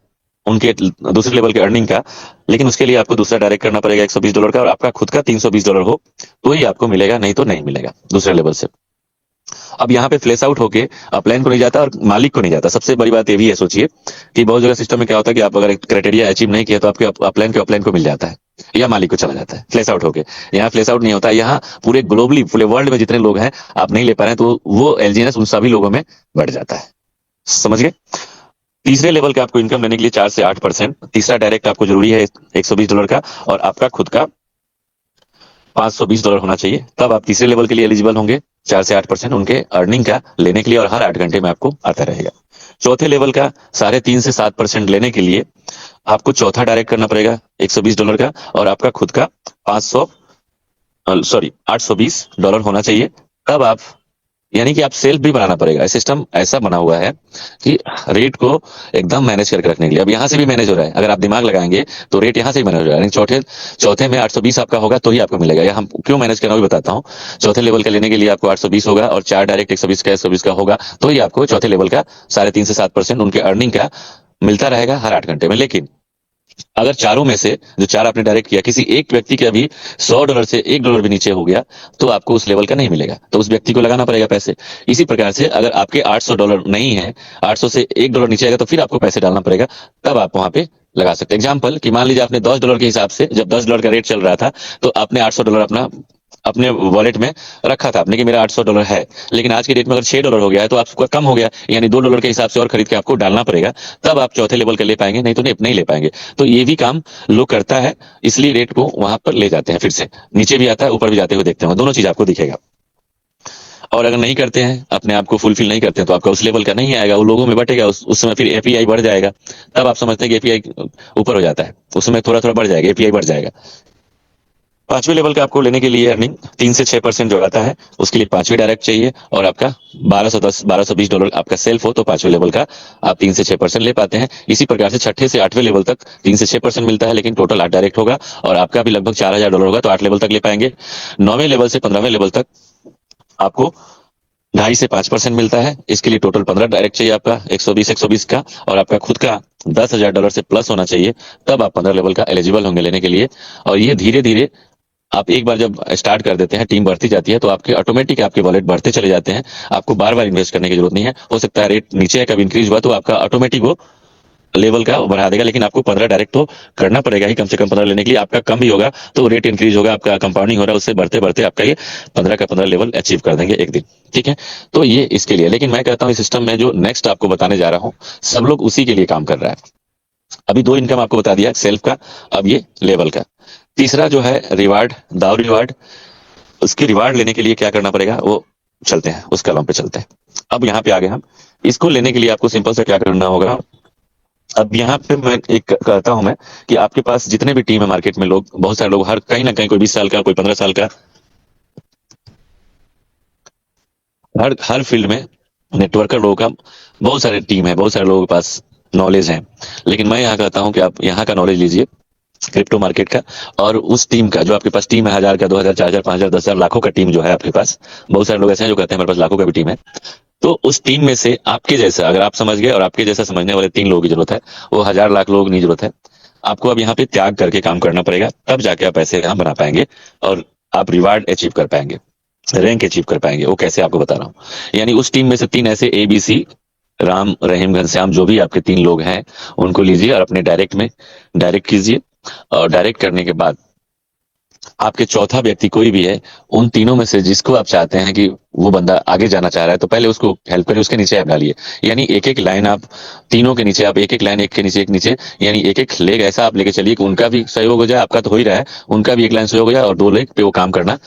उनके दूसरे लेवल के अर्निंग का। लेकिन उसके लिए आपको दूसरा डायरेक्ट करना पड़ेगा $120 का, और आपका खुद का $320 हो तो ही आपको मिलेगा, नहीं तो नहीं मिलेगा दूसरे लेवल से। अब यहाँ पे फ्लैश आउट होके अपलाइन को नहीं जाता और मालिक को नहीं जाता। सबसे बड़ी बात ये भी है, सोचिए कि बहुत जगह सिस्टम में क्या होता है कि आप अगर क्राइटेरिया अचीव नहीं किया तो आपके अपलाइन के अपलाइन को मिल जाता है या मालिक को चला जाता है फ्लैश आउट होके। यहाँ फ्लैश आउट नहीं होता। यहाँ पूरे ग्लोबली, पूरे वर्ल्ड में जितने लोग हैं आप नहीं ले पा रहे हैं तो वो एलजीएनएस उन सभी लोगों में बढ़ जाता है। समझ गए। तीसरे लेवल का आपको इनकम लेने के लिए 4 से 8%, तीसरा डायरेक्ट आपको जरूरी है $120 का, और आपका खुद का $520 होना चाहिए। तब आप तीसरे लेवल के लिए एलिजिबल होंगे। 4 से 8% उनके अर्निंग का लेने के लिए, और हर 8 घंटे में आपको आता रहेगा। चौथे लेवल का 3.5 से 7% लेने के लिए आपको चौथा डायरेक्ट करना पड़ेगा $120 का, और आपका खुद का 500 सॉरी $820 होना चाहिए। तब आप, यानी कि आप सेल्फ भी बनाना पड़ेगा। सिस्टम ऐसा बना हुआ है कि रेट को एकदम मैनेज करके रखने के लिए, अब यहाँ से भी मैनेज हो रहा है। अगर आप दिमाग लगाएंगे तो रेट यहाँ से ही मैनेज हो रहा है। चौथे चौथे में 820 आपका होगा तो ही आपको मिलेगा। या हम क्यों मैनेज करना वो भी बताता हूँ। चौथे लेवल का लेने के लिए आपको 820 होगा, और 4 डायरेक्ट 120 का होगा तो ही आपको चौथे लेवल का 3.5 से 7% उनके अर्निंग का मिलता रहेगा हर 8 घंटे में। लेकिन अगर चारों में से जो 4 आपने डायरेक्ट किया, किसी एक व्यक्ति का भी $100 से $1 भी नीचे हो गया तो आपको उस लेवल का नहीं मिलेगा, तो उस व्यक्ति को लगाना पड़ेगा पैसे। इसी प्रकार से अगर आपके $800 नहीं है, 800 से $1 नीचे आएगा तो फिर आपको पैसे डालना पड़ेगा, तब आप वहां पे लगा सकते हैं। एग्जाम्पल कि मान लीजिए आपने $10 के हिसाब से, जब $10 का रेट चल रहा था तो आपने $800 अपना अपने वॉलेट में रखा था आपने कि मेरा $800 है। लेकिन आज के डेट में अगर $6 हो गया है तो आपका कम हो गया, यानी $2 के हिसाब से और खरीद के आपको डालना पड़ेगा, तब आप चौथे लेवल का ले पाएंगे, नहीं तो नहीं ले पाएंगे। तो ये भी काम लोग करता है, इसलिए रेट को वहां पर ले जाते हैं। फिर से नीचे भी आता है, ऊपर भी जाते हुए देखते हैं, दोनों चीज आपको दिखेगा। और अगर नहीं करते हैं, अपने आप को फुलफिल नहीं करते हैं, तो आपका उस लेवल का नहीं आएगा, वो लोगों में बटेगा। उस समय फिर एपीआई बढ़ जाएगा। तब आप समझते हैं कि एपीआई ऊपर हो जाता है, उस समय थोड़ा थोड़ा बढ़ जाएगा, एपीआई बढ़ जाएगा। पांचवें लेवल का आपको लेने के लिए अर्निंग 3 से 6% जो आता है उसके लिए पांचवें डायरेक्ट चाहिए, और आपका $1220 आपका सेल्फ हो तो पांचवें लेवल का आप 3 से 6% ले पाते हैं। इसी प्रकार से छठे से आठवें लेवल तक 3 से 6% मिलता है, लेकिन टोटल 8 डायरेक्ट होगा, और आपका भी लगभग $4,000 होगा तो 8 लेवल तक ले पाएंगे। 9वें लेवल से 15वें लेवल तक आपको 2.5 से 5% मिलता है। इसके लिए टोटल 15 डायरेक्ट चाहिए आपका, 120 का, और आपका खुद का $10,000 से प्लस होना चाहिए, तब आप 15 लेवल का एलिजिबल होंगे लेने के लिए। और ये धीरे धीरे आप एक बार जब स्टार्ट कर देते हैं, टीम बढ़ती जाती है तो आपके ऑटोमेटिक आपके वॉलेट बढ़ते चले जाते हैं। आपको बार बार इन्वेस्ट करने की जरूरत नहीं है। हो सकता है रेट नीचे है, कभी इंक्रीज हुआ तो आपका ऑटोमेटिक वो लेवल का बढ़ा देगा, लेकिन आपको 15 डायरेक्ट तो करना पड़ेगा ही, कम से कम 15 लेने के लिए। आपका कम भी होगा तो रेट इंक्रीज होगा, आपका कंपाउंडिंग हो रहा है, उससे बढ़ते बढ़ते आपका ये 15 का 15 लेवल अचीव कर देंगे एक दिन। ठीक है, तो ये इसके लिए। लेकिन मैं कहता हूँ इस सिस्टम में जो नेक्स्ट आपको बताने जा रहा हूँ, सब लोग उसी के लिए काम कर रहा है। अभी 2 इनकम आपको बता दिया, सेल्फ का, अब ये लेवल का। तीसरा जो है रिवार्ड, दाव रिवार्ड। उसकी रिवार्ड लेने के लिए क्या करना पड़ेगा वो चलते हैं, उस कलम पे चलते हैं। अब यहाँ पे आगे हम इसको लेने के लिए आपको सिंपल से क्या करना होगा। अब यहाँ पे मैं एक कहता हूं मैं कि आपके पास जितने भी टीम है मार्केट में, लोग बहुत सारे लोग, हर कहीं ना कहीं, कोई 20 साल का, कोई 15 साल का, हर हर फील्ड में नेटवर्कर लोगों का बहुत सारे टीम है, बहुत सारे लोगों के पास नॉलेज है। लेकिन मैं यहाँ कहता हूँ कि आप यहाँ का नॉलेज लीजिए, क्रिप्टो मार्केट का, और उस टीम का जो आपके पास टीम है, 1000 का, 2000, 4000, 5000, 10,000, लाखों का टीम जो है आपके पास, बहुत सारे लोग ऐसे हैं जो कहते हैं हमारे पास लाखों का भी टीम है। तो उस टीम में से आपके जैसा, अगर आप समझ गए और आपके जैसा समझने वाले 3 लोगों की जरूरत है, वो 1000 लाख लोग नहीं जरूरत है। आपको अब यहाँ पे त्याग करके काम करना पड़ेगा, तब जाके आप पैसे यहाँ बना पाएंगे और आप रिवार्ड अचीव कर पाएंगे, रैंक अचीव कर पाएंगे। वो कैसे आपको बता रहा हूँ। यानी उस टीम में से 3 ऐसे ABC, राम, रहीम, घनश्याम, जो भी आपके 3 लोग हैं, उनको लीजिए और अपने डायरेक्ट में डायरेक्ट कीजिए। और डायरेक्ट करने के बाद आपके चौथा व्यक्ति कोई भी है, उन तीनों में से जिसको आप चाहते हैं कि वो बंदा आगे जाना चाह रहा है, तो पहले उसको हेल्प करिए, उसके नीचे आप डालिए। यानी एक एक लाइन आप तीनों के नीचे, आप एक एक लाइन, एक के नीचे एक नीचे, यानी एक एक लेग ऐसा आप लेके चलिए कि उनका भी सहयोग हो जाए, आपका तो हो ही रहा है, उनका भी एक लाइन सहयोग हो जाए और 2 लेग पे वो काम करना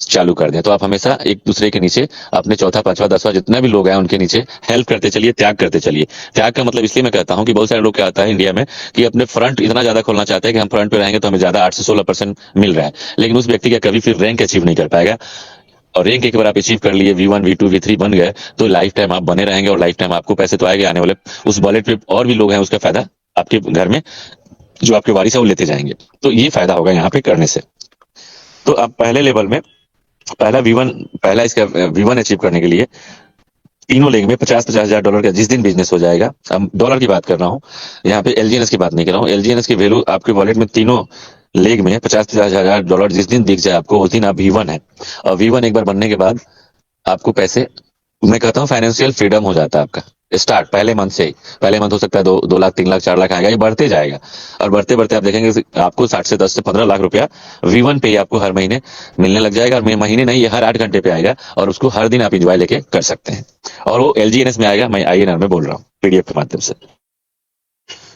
चालू कर दें। तो आप हमेशा एक दूसरे के नीचे अपने चौथा, पांचवा, 10वां जितना भी लोग हैं उनके नीचे हेल्प करते चलिए, त्याग करते चलिए। त्याग का मतलब इसलिए मैं कहता हूं कि बहुत सारे लोग क्या आता है इंडिया में कि अपने फ्रंट इतना ज्यादा खोलना चाहते हैं कि हम फ्रंट पे रहेंगे तो हमें ज्यादा 8 से 16% मिल रहा है, लेकिन उस व्यक्ति का कभी फिर रैंक अचीव नहीं कर पाएगा। और रैंक एक बार आप अचीव कर लिए, V1, V2, V3 बन गए, तो लाइफ टाइम आप बने रहेंगे और लाइफ टाइम आपको पैसे तो आएंगे आने वाले, उस वॉलेट पे और भी लोग हैं, उसका फायदा आपके घर में जो आपके वारिस है वो लेते जाएंगे। तो ये फायदा होगा यहाँ पे करने से। तो आप पहले लेवल में पहला इसका V1 अचीव करने के लिए तीनों लेग में 50-50 हजार डॉलर का जिस दिन बिजनेस हो जाएगा, हम डॉलर की बात कर रहा हूँ यहाँ पे, LGNS की बात नहीं कर रहा हूँ। LGNS की वैल्यू आपके वॉलेट में तीनों लेग में 50-50 हजार डॉलर जिस दिन दिख जाए आपको, उस दिन आप V1 है। और V1 एक बार बनने के बाद आपको पैसे, मैं कहता हूँ फाइनेंशियल फ्रीडम हो जाता है आपका स्टार्ट पहले मंथ से ही। पहले मंथ हो सकता है 2 लाख, 3 लाख, 4 लाख आएगा, ये बढ़ते जाएगा और बढ़ते बढ़ते आप देखेंगे आपको 60 से 10 से 15 लाख रुपया V1 पे ही आपको हर महीने मिलने लग जाएगा। और महीने नहीं, ये हर 8 घंटे पे आएगा और उसको हर दिन आप इंजॉय लेके कर सकते हैं। और वो LGNS में आएगा, मैं INR में बोल रहा हूँ, PDF के माध्यम से।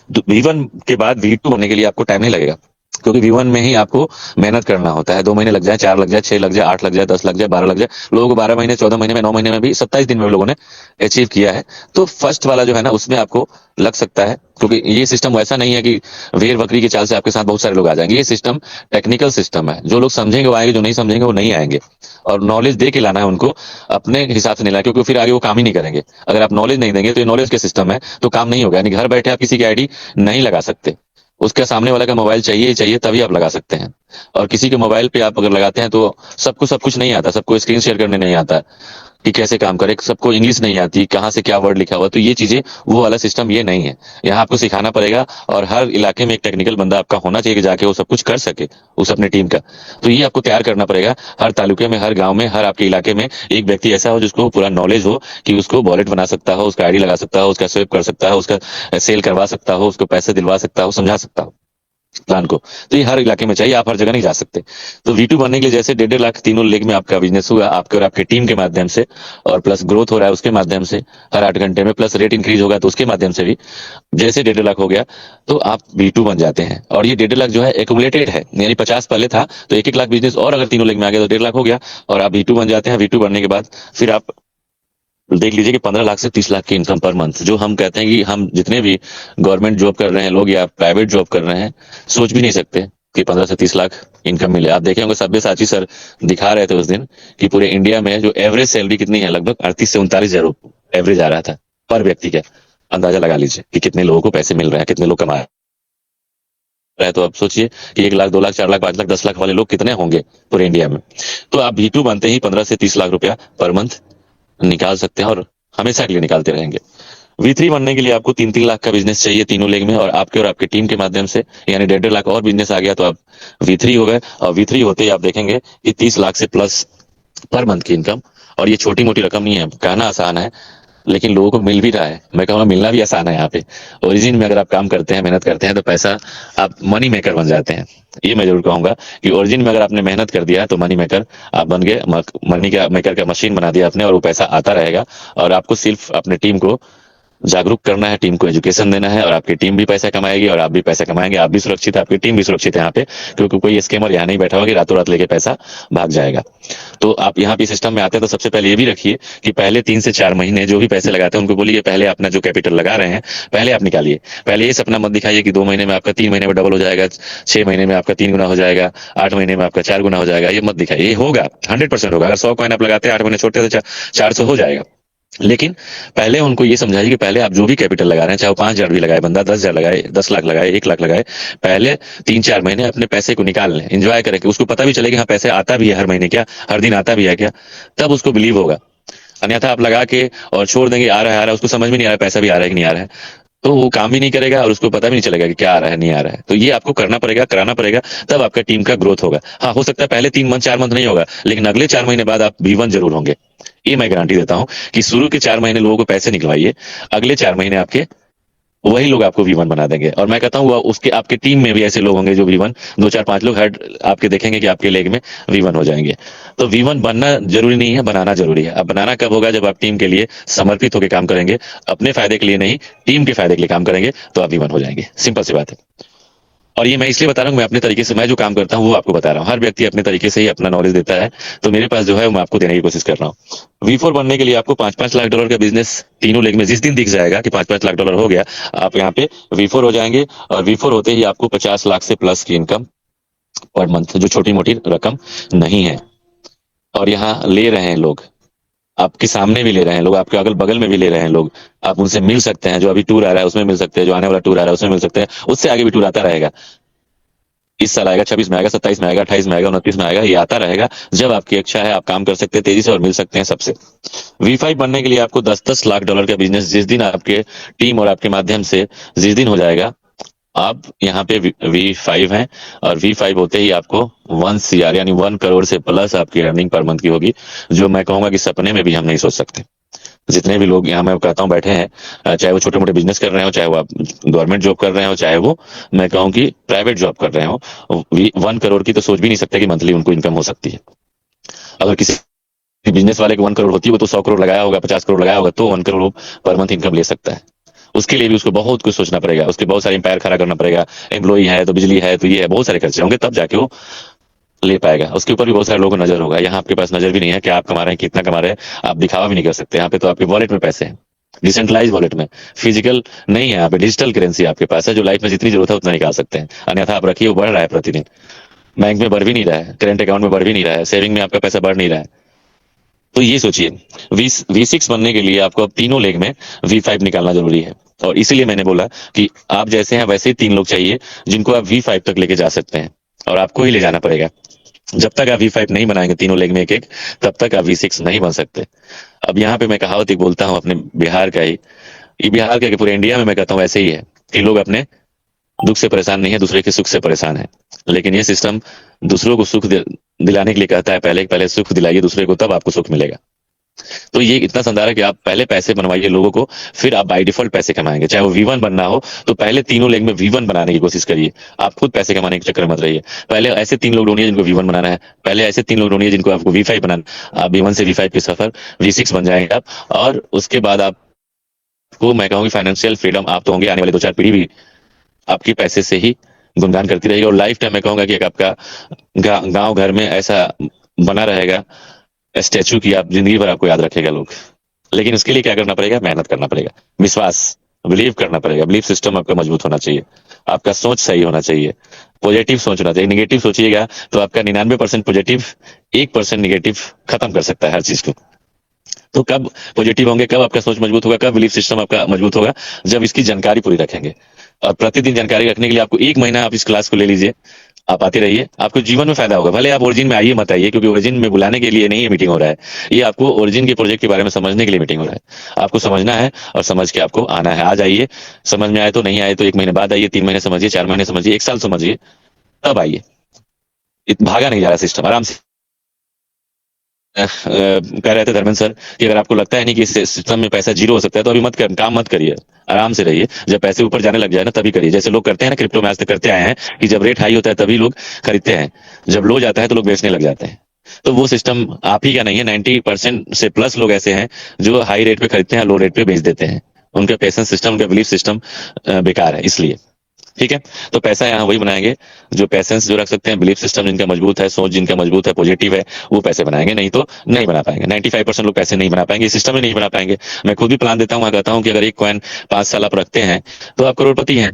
तो V1 के बाद V2 होने के लिए आपको टाइम नहीं लगेगा, क्योंकि V1 में ही आपको मेहनत करना होता है। 2 महीने लग जाए, 4 लग जाए, 6 लग जाए, 8 लग जाए, 10 लग जाए, 12 लग जाए। लोगों को 12 महीने, 14 महीने में, 9 महीने में भी, 27 दिन में लोगों ने अचीव किया है। तो फर्स्ट वाला जो है ना, उसमें आपको लग सकता है, क्योंकि ये सिस्टम वैसा नहीं है कि भेड़ बकरी की चाल से आपके साथ बहुत सारे लोग आ जाएंगे। ये सिस्टम टेक्निकल सिस्टम है, जो लोग समझेंगे वो आएंगे, जो नहीं समझेंगे वो नहीं आएंगे। और नॉलेज दे के लाना है उनको, अपने हिसाब से नहीं लाना, क्योंकि फिर आगे वो काम ही नहीं करेंगे। अगर आप नॉलेज नहीं देंगे तो ये नॉलेज के सिस्टम है तो काम नहीं होगा। यानी घर बैठे आप किसी की आईडी नहीं लगा सकते, उसके सामने वाले का मोबाइल चाहिए ही चाहिए, तभी आप लगा सकते हैं। और किसी के मोबाइल पे आप अगर लगाते हैं तो सबको सब कुछ नहीं आता, सबको स्क्रीन शेयर करने नहीं आता कि कैसे काम करे, सबको इंग्लिश नहीं आती, कहाँ से क्या वर्ड लिखा हुआ, तो ये चीजें, वो वाला सिस्टम ये नहीं है। यहाँ आपको सिखाना पड़ेगा और हर इलाके में एक टेक्निकल बंदा आपका होना चाहिए कि जाके वो सब कुछ कर सके उस अपने टीम का। तो ये आपको तैयार करना पड़ेगा। हर तालुके में, हर गांव में, हर आपके इलाके में एक व्यक्ति ऐसा हो जिसको पूरा नॉलेज हो कि उसको वॉलेट बना सकता हो, उसका आईडी लगा सकता हो, उसका स्वेप कर सकता हो, उसका सेल करवा सकता हो, उसको पैसे दिलवा सकता हो, समझा सकता हो प्लान को। तो ये हर इलाके में चाहिए, आप हर जगह नहीं जा सकते। तो V2 बनने के लिए जैसे 1.5 लाख तीनों लेग में आपका बिजनेस हुआ, आपके और आपके टीम के माध्यम से, और प्लस ग्रोथ हो रहा है उसके माध्यम से हर 8 घंटे में, प्लस रेट इंक्रीज होगा तो उसके माध्यम से भी, जैसे 1.5 लाख हो गया तो आप V2 बन जाते हैं। और ये 1.5 लाख जो है एक्यूमुलेटेड है, यानी 50 पहले था तो 1-1 लाख बिजनेस, और अगर तीनों लेग में आ गया तो 1.5 लाख हो गया और आप V2 बन जाते हैं। V2 बनने के बाद फिर आप देख लीजिए कि 15 लाख से 30 लाख की इनकम पर मंथ, जो हम कहते हैं कि हम जितने भी गवर्नमेंट जॉब कर रहे हैं लोग या प्राइवेट जॉब कर रहे हैं, सोच भी नहीं सकते कि 15 से 30 लाख इनकम मिले। आप देखे होंगे सब्यसाची सर दिखा रहे थे उस दिन कि पूरे इंडिया में जो एवरेज सैलरी कितनी है, लगभग 38 से 39 हजार एवरेज आ रहा था पर व्यक्ति का। अंदाजा लगा लीजिए कि कितने लोगों को पैसे मिल रहे हैं, कितने लोग कमा रहे हैं। तो आप सोचिए कि 1 लाख, 2 लाख, 4 लाख, 5 लाख, 10 लाख वाले लोग कितने होंगे पूरे इंडिया में। तो आप V2 बनते ही 15 से 30 लाख रुपया पर मंथ निकाल सकते हैं और हमेशा के लिए निकालते रहेंगे। V3 बनने के लिए आपको 3-3 लाख का बिजनेस चाहिए तीनों लेग में, और आपके टीम के माध्यम से, यानी 1.5 लाख और बिजनेस आ गया तो आप V3 हो गए। और V3 होते ही आप देखेंगे कि 30 लाख से प्लस पर मंथ की इनकम। और ये छोटी मोटी रकम नहीं है, कहना आसान है लेकिन लोगों को मिल भी रहा है। मैं कहूँगा मिलना भी आसान है यहाँ पे। ओरिजिन में अगर आप काम करते हैं, मेहनत करते हैं, तो पैसा, आप मनी मेकर बन जाते हैं। ये मैं जरूर कहूंगा कि ओरिजिन में अगर आपने मेहनत कर दिया तो मनी मेकर आप बन गए, मनी का मेकर का मशीन बना दिया आपने, और वो पैसा आता रहेगा। और आपको सिर्फ अपने टीम को जागरूक करना है, टीम को एजुकेशन देना है, और आपकी टीम भी पैसा कमाएगी और आप भी पैसा कमाएंगे। आप भी सुरक्षित है, आपकी टीम भी सुरक्षित है यहाँ पे, क्योंकि कोई स्कैमर यहाँ नहीं बैठा होगा कि रातों रात लेके पैसा भाग जाएगा। तो आप यहाँ पे सिस्टम में आते हैं तो सबसे पहले ये भी रखिए कि पहले 3 से 4 महीने जो भी पैसे लगाते हैं उनको बोलिए पहले अपना जो कैपिटल लगा रहे हैं पहले आप निकालिए। पहले ये सपना मत दिखाइए कि 2 महीने में आपका 3 महीने में डबल हो जाएगा, 6 महीने में आपका 3 गुना हो जाएगा, 8 महीने में आपका 4 गुना हो जाएगा। ये मत दिखाइए, ये होगा, 100% होगा। अगर 100 कॉइन आप लगाते हैं, 8 महीने छोटे से 400 हो जाएगा। लेकिन पहले उनको ये समझाइए कि पहले आप जो भी कैपिटल लगा रहे हैं, चाहे वो 5,000 भी लगाए बंदा, 10,000 लगाए, 10 लाख लगाए, 1 लाख लगाए, पहले 3-4 महीने अपने पैसे को निकाल लें, एंजॉय करें, कि उसको पता भी चले कि हाँ पैसे आता भी है हर महीने क्या, हर दिन आता भी है क्या, तब उसको बिलीव होगा। अन्यथा आप लगा के और छोड़ देंगे, आ रहा है, उसको समझ में नहीं आ रहा है पैसा भी आ रहा है कि नहीं आ रहा है, तो वो काम भी नहीं करेगा और उसको पता भी नहीं चलेगा कि क्या आ रहा है नहीं आ रहा है। तो ये आपको करना पड़ेगा, कराना पड़ेगा, तब आपका टीम का ग्रोथ होगा। हाँ, हो सकता है पहले 3 मंथ 4 मंथ नहीं होगा, लेकिन अगले 4 महीने बाद आप V1 जरूर होंगे। ये मैं गारंटी देता हूं कि शुरू के 4 महीने लोगों को पैसे निकलवाइए, अगले 4 महीने आपके वही लोग आपको V1 बना देंगे। और मैं कहता हूँ उसके आपके टीम में भी ऐसे लोग होंगे जो V1, 2 4 5 लोग हर आपके देखेंगे कि आपके लेग में V1 हो जाएंगे। तो V1 बनना जरूरी नहीं है, बनाना जरूरी है। अब बनाना कब होगा? जब आप टीम के लिए समर्पित होकर काम करेंगे, अपने फायदे के लिए नहीं, टीम के फायदे के लिए काम करेंगे, तो आप V1 हो जाएंगे। सिंपल सी बात है। और ये मैं इसलिए बता रहा हूँ, मैं अपने तरीके से, मैं जो काम करता हूँ वो आपको बता रहा हूँ। हर व्यक्ति अपने तरीके से ही अपना नॉलेज देता है, तो मेरे पास जो है मैं आपको देने की कोशिश कर रहा हूँ। V4 बनने के लिए आपको 5-5 लाख डॉलर का बिजनेस तीनों लेग में जिस दिन दिख जाएगा कि 5-5 लाख डॉलर हो गया, आप यहाँ पे V4 हो जाएंगे। और V4 होते ही आपको 50 लाख से प्लस की इनकम पर मंथ, जो छोटी मोटी रकम नहीं है। और यहाँ ले रहे हैं लोग, आपके सामने भी ले रहे हैं लोग, आपके अगल बगल में भी ले रहे हैं लोग। आप उनसे मिल सकते हैं, जो अभी टूर आ रहा है उसमें मिल सकते हैं, जो आने वाला टूर आ रहा है उसमें मिल सकते हैं, उससे आगे भी टूर आता रहेगा। इस साल आएगा, 26 में आएगा, 27 में आएगा, 28 में आएगा, 29 में आएगा, ये आता रहेगा। जब आपकी इच्छा है आप काम कर सकते हैं तेजी से और मिल सकते हैं सबसे। V5 बनने के लिए आपको 10-10 लाख डॉलर का बिजनेस जिस दिन आपके टीम और आपके माध्यम से जिस दिन हो जाएगा, आप यहाँ पे V5 हैं। और V5 होते ही आपको 1 CR यानी 1 करोड़ से प्लस आपकी अर्निंग पर मंथ की होगी, जो मैं कहूंगा कि सपने में भी हम नहीं सोच सकते। जितने भी लोग यहाँ मैं कहता हूँ बैठे हैं, चाहे वो छोटे मोटे बिजनेस कर रहे हो, चाहे वो आप गवर्नमेंट जॉब कर रहे हो, चाहे वो मैं कहूँ कि प्राइवेट जॉब कर रहे हो, 1 करोड़ की तो सोच भी नहीं सकते कि मंथली उनको इनकम हो सकती है। अगर किसी बिजनेस वाले को 1 करोड़ होती है, वो तो 100 करोड़ लगाया होगा, 50 करोड़ लगाया होगा, तो 1 करोड़ पर मंथ इनकम ले सकता है। उसके लिए भी उसको बहुत कुछ सोचना पड़ेगा, उसके बहुत सारे एम्पायर खड़ा करना पड़ेगा, एम्प्लॉई है तो बिजली है तो ये है, बहुत सारे खर्चे होंगे, तब जाके वो ले पाएगा। उसके ऊपर भी बहुत सारे लोगों को नजर होगा। यहाँ आपके पास नजर भी नहीं है कि आप कमा रहे हैं, कितना कमा रहे हैं, आप दिखावा भी नहीं कर सकते। यहाँ पे तो आपके वॉलेट में पैसे हैं, डिसेंट्रलाइज वॉलेट में, फिजिकल नहीं है। यहाँ पे डिजिटल करेंसी आपके पास है, जो लाइफ में जितनी जरूरत है उतना निकाल सकते हैं। अन्यथा आप रखिए, वो बढ़ रहा है प्रतिदिन, बैंक में बढ़ भी नहीं रहा है, करेंट अकाउंट में बढ़ भी नहीं रहा है, सेविंग में आपका पैसा बढ़ नहीं रहा है। तो ये सोचिए, V6 बनने के लिए आपको अब तीनों लेग में V5 निकालना जरूरी है। और इसीलिए मैंने बोला कि आप जैसे हैं वैसे ही 3 लोग चाहिए जिनको आप V5 तक लेके जा सकते हैं, और आपको ही ले जाना पड़ेगा। जब तक आप V5 नहीं बनाएंगे तीनों लेग में एक एक, तब तक आप V6 नहीं बन सकते। अब यहाँ पे मैं कहावत एक बोलता हूँ अपने बिहार का ही, ये बिहार का पूरे इंडिया में मैं कहता हूँ ऐसे ही है कि लोग अपने दुख से परेशान नहीं है, दूसरे के सुख से परेशान है। लेकिन ये सिस्टम दूसरों को सुख दिलाने के लिए कहता है, पहले सुख दिलाइए दूसरे को, तब आपको सुख मिलेगा। तो ये इतना शानदार है कि आप पहले पैसे बनवाइए लोगों को, फिर आप बाय डिफॉल्ट पैसे कमाएंगे। चाहे वो V1 बनना हो, तो पहले तीनों लेग में V1 बनाने की कोशिश करिए। आप खुद पैसे कमाने के चक्कर में मत रहिए। पहले ऐसे 3 लोग ढूंढिए जिनको V1 बनाना है, पहले ऐसे 3 लोग ढूंढिए जिनको आपको V5 बनाना। आप V1 से V5 की सफर V6 बन जाएंगे आप, और उसके बाद आपको मैं कहूँगी फाइनेंशियल फ्रीडम आप तो होंगे, आने वाले 2-4 पीढ़ी भी आपके पैसे से ही गुणगान करती रहेगी। और लाइफ टाइम मैं कहूंगा कि एक आपका गांव घर में ऐसा बना रहेगा स्टैचू की, आप जिंदगी भर आपको याद रखेगा लोग। लेकिन उसके लिए क्या करना पड़ेगा? मेहनत करना पड़ेगा, विश्वास, बिलीव करना पड़ेगा। बिलीव सिस्टम आपका मजबूत होना चाहिए, आपका सोच सही होना चाहिए, पॉजिटिव सोचना चाहिए। निगेटिव सोचिएगा तो आपका 99% पॉजिटिव, 1% निगेटिव खत्म कर सकता है हर चीज को। तो कब पॉजिटिव होंगे, कब आपका सोच मजबूत होगा, कब बिलीफ सिस्टम आपका मजबूत होगा? जब इसकी जानकारी पूरी रखेंगे। और प्रतिदिन जानकारी रखने के लिए आपको 1 महीना आप इस क्लास को ले लीजिए, आप आते रहिए, आपको जीवन में फायदा होगा। भले आप ओरिजिन में आइए मत आइए, क्योंकि ओरिजिन में बुलाने के लिए नहीं ये मीटिंग हो रहा है, ये आपको ओरिजिन के प्रोजेक्ट के बारे में समझने के लिए मीटिंग हो रहा है। आपको समझना है और समझ के आपको आना है। आ जाइए, समझ में आए तो, नहीं आए तो 1 महीने बाद आइए, 3 महीने समझिए, 4 महीने समझिए, 1 साल समझिए, तब आइए। भागा नहीं जा रहा सिस्टम, आराम से। कह रहे थे धर्मेंद्र सर कि अगर आपको लगता है नहीं कि इस सिस्टम में पैसा जीरो हो सकता है, तो अभी काम मत करिए, आराम से रहिए। जब पैसे ऊपर जाने लग जाए ना, तभी करिए। जैसे लोग करते हैं ना, क्रिप्टो में आज तक करते आए हैं कि जब रेट हाई होता है तभी लोग खरीदते हैं, जब लो जाता है तो लोग बेचने लग जाते हैं। तो वो सिस्टम आप ही का नहीं है। 90% से प्लस लोग ऐसे हैं जो हाई रेट पे खरीदते हैं, लो रेट पे बेच देते हैं। उनका पेशेंस सिस्टम, उनका बिलीफ सिस्टम बेकार है, इसलिए। ठीक है, तो पैसा यहाँ वही बनाएंगे जो पैसेंस जो रख सकते हैं, बिलीफ सिस्टम जिनका मजबूत है, सोच जिनका मजबूत है, पॉजिटिव है, वो पैसे बनाएंगे। नहीं तो नहीं बना पाएंगे। 95% लोग पैसे नहीं बना पाएंगे, सिस्टम में नहीं बना पाएंगे। मैं खुद भी प्लान देता हूँ, कहता हूँ कि अगर एक कॉइन 5 साल आप रखते हैं तो आप करोड़पति हैं।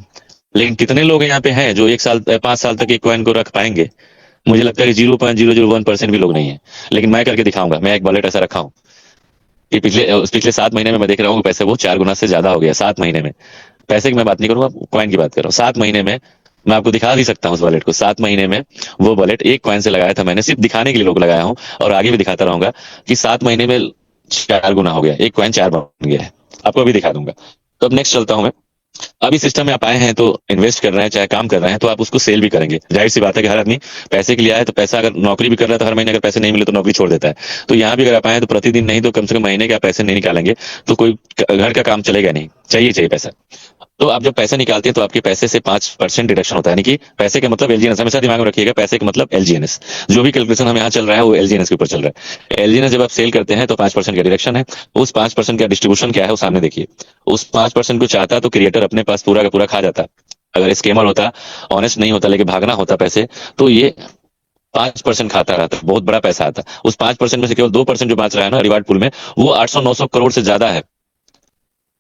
लेकिन कितने लोग यहाँ पे हैं जो 5 साल तक एक कॉइन को रख पाएंगे? मुझे लगता है कि 0.001% भी लोग नहीं है। लेकिन मैं करके दिखाऊंगा। मैं एक वॉलेट ऐसा रखा हूँ, कि पिछले 7 महीने में मैं देख रहा हूँ कि पैसे वो 4 गुना से ज्यादा हो गया 7 महीने में। पैसे की मैं बात नहीं करूंगा, कॉइन की बात कर रहा हूँ। 7 महीने में मैं आपको दिखा भी सकता हूँ उस वॉलेट को। 7 महीने में वो वॉलेट एक कॉइन से लगाया था मैंने, सिर्फ दिखाने के लिए लोग लगाया हूँ, और आगे भी दिखाता रहूंगा कि 7 महीने में 4 गुना हो गया, एक कॉइन 4 बन गया है। आपको अभी दिखा दूंगा। तो अब नेक्स्ट चलता हूँ मैं। अभी सिस्टम में आप आए हैं तो इन्वेस्ट कर रहे हैं, चाहे काम कर रहे हैं, तो आप उसको सेल भी करेंगे। जाहिर सी बात है कि हर आदमी पैसे के लिए आए तो पैसा, अगर नौकरी भी कर रहा है तो हर महीने अगर पैसे नहीं मिले तो नौकरी छोड़ देता है। तो यहाँ भी अगर आप आए तो प्रतिदिन नहीं तो कम से कम महीने के आप पैसे नहीं निकालेंगे तो कोई घर का काम चलेगा नहीं, चाहिए पैसा। तो आप जब पैसा निकालते हैं तो आपके पैसे से 5% डिडक्शन होता है, यानी कि पैसे का मतलब एलजीएनएस, हमेशा दिमाग में रखिएगा, पैसे का मतलब एलजीएनएस। जो भी कैलकुलेशन हम यहाँ चल रहा है वो एलजीएनएस के ऊपर चल रहा है। एलजीएनएस जब आप सेल करते हैं तो 5% का डिडक्शन है। उस 5% का डिस्ट्रीब्यूशन क्या है वो सामने देखिए। उस 5% को चाहता तो क्रिएटर अपने पास पूरा का पूरा खा जाता। अगर स्केमर होता, ऑनेस्ट नहीं होता, लेके भागना होता पैसे, तो ये 5% खाता रहता, बहुत बड़ा पैसा आता। उस 5% में से केवल 2% जो बच रहा है ना रिवार्ड पूल में, वो 800-900 करोड़ से ज्यादा है।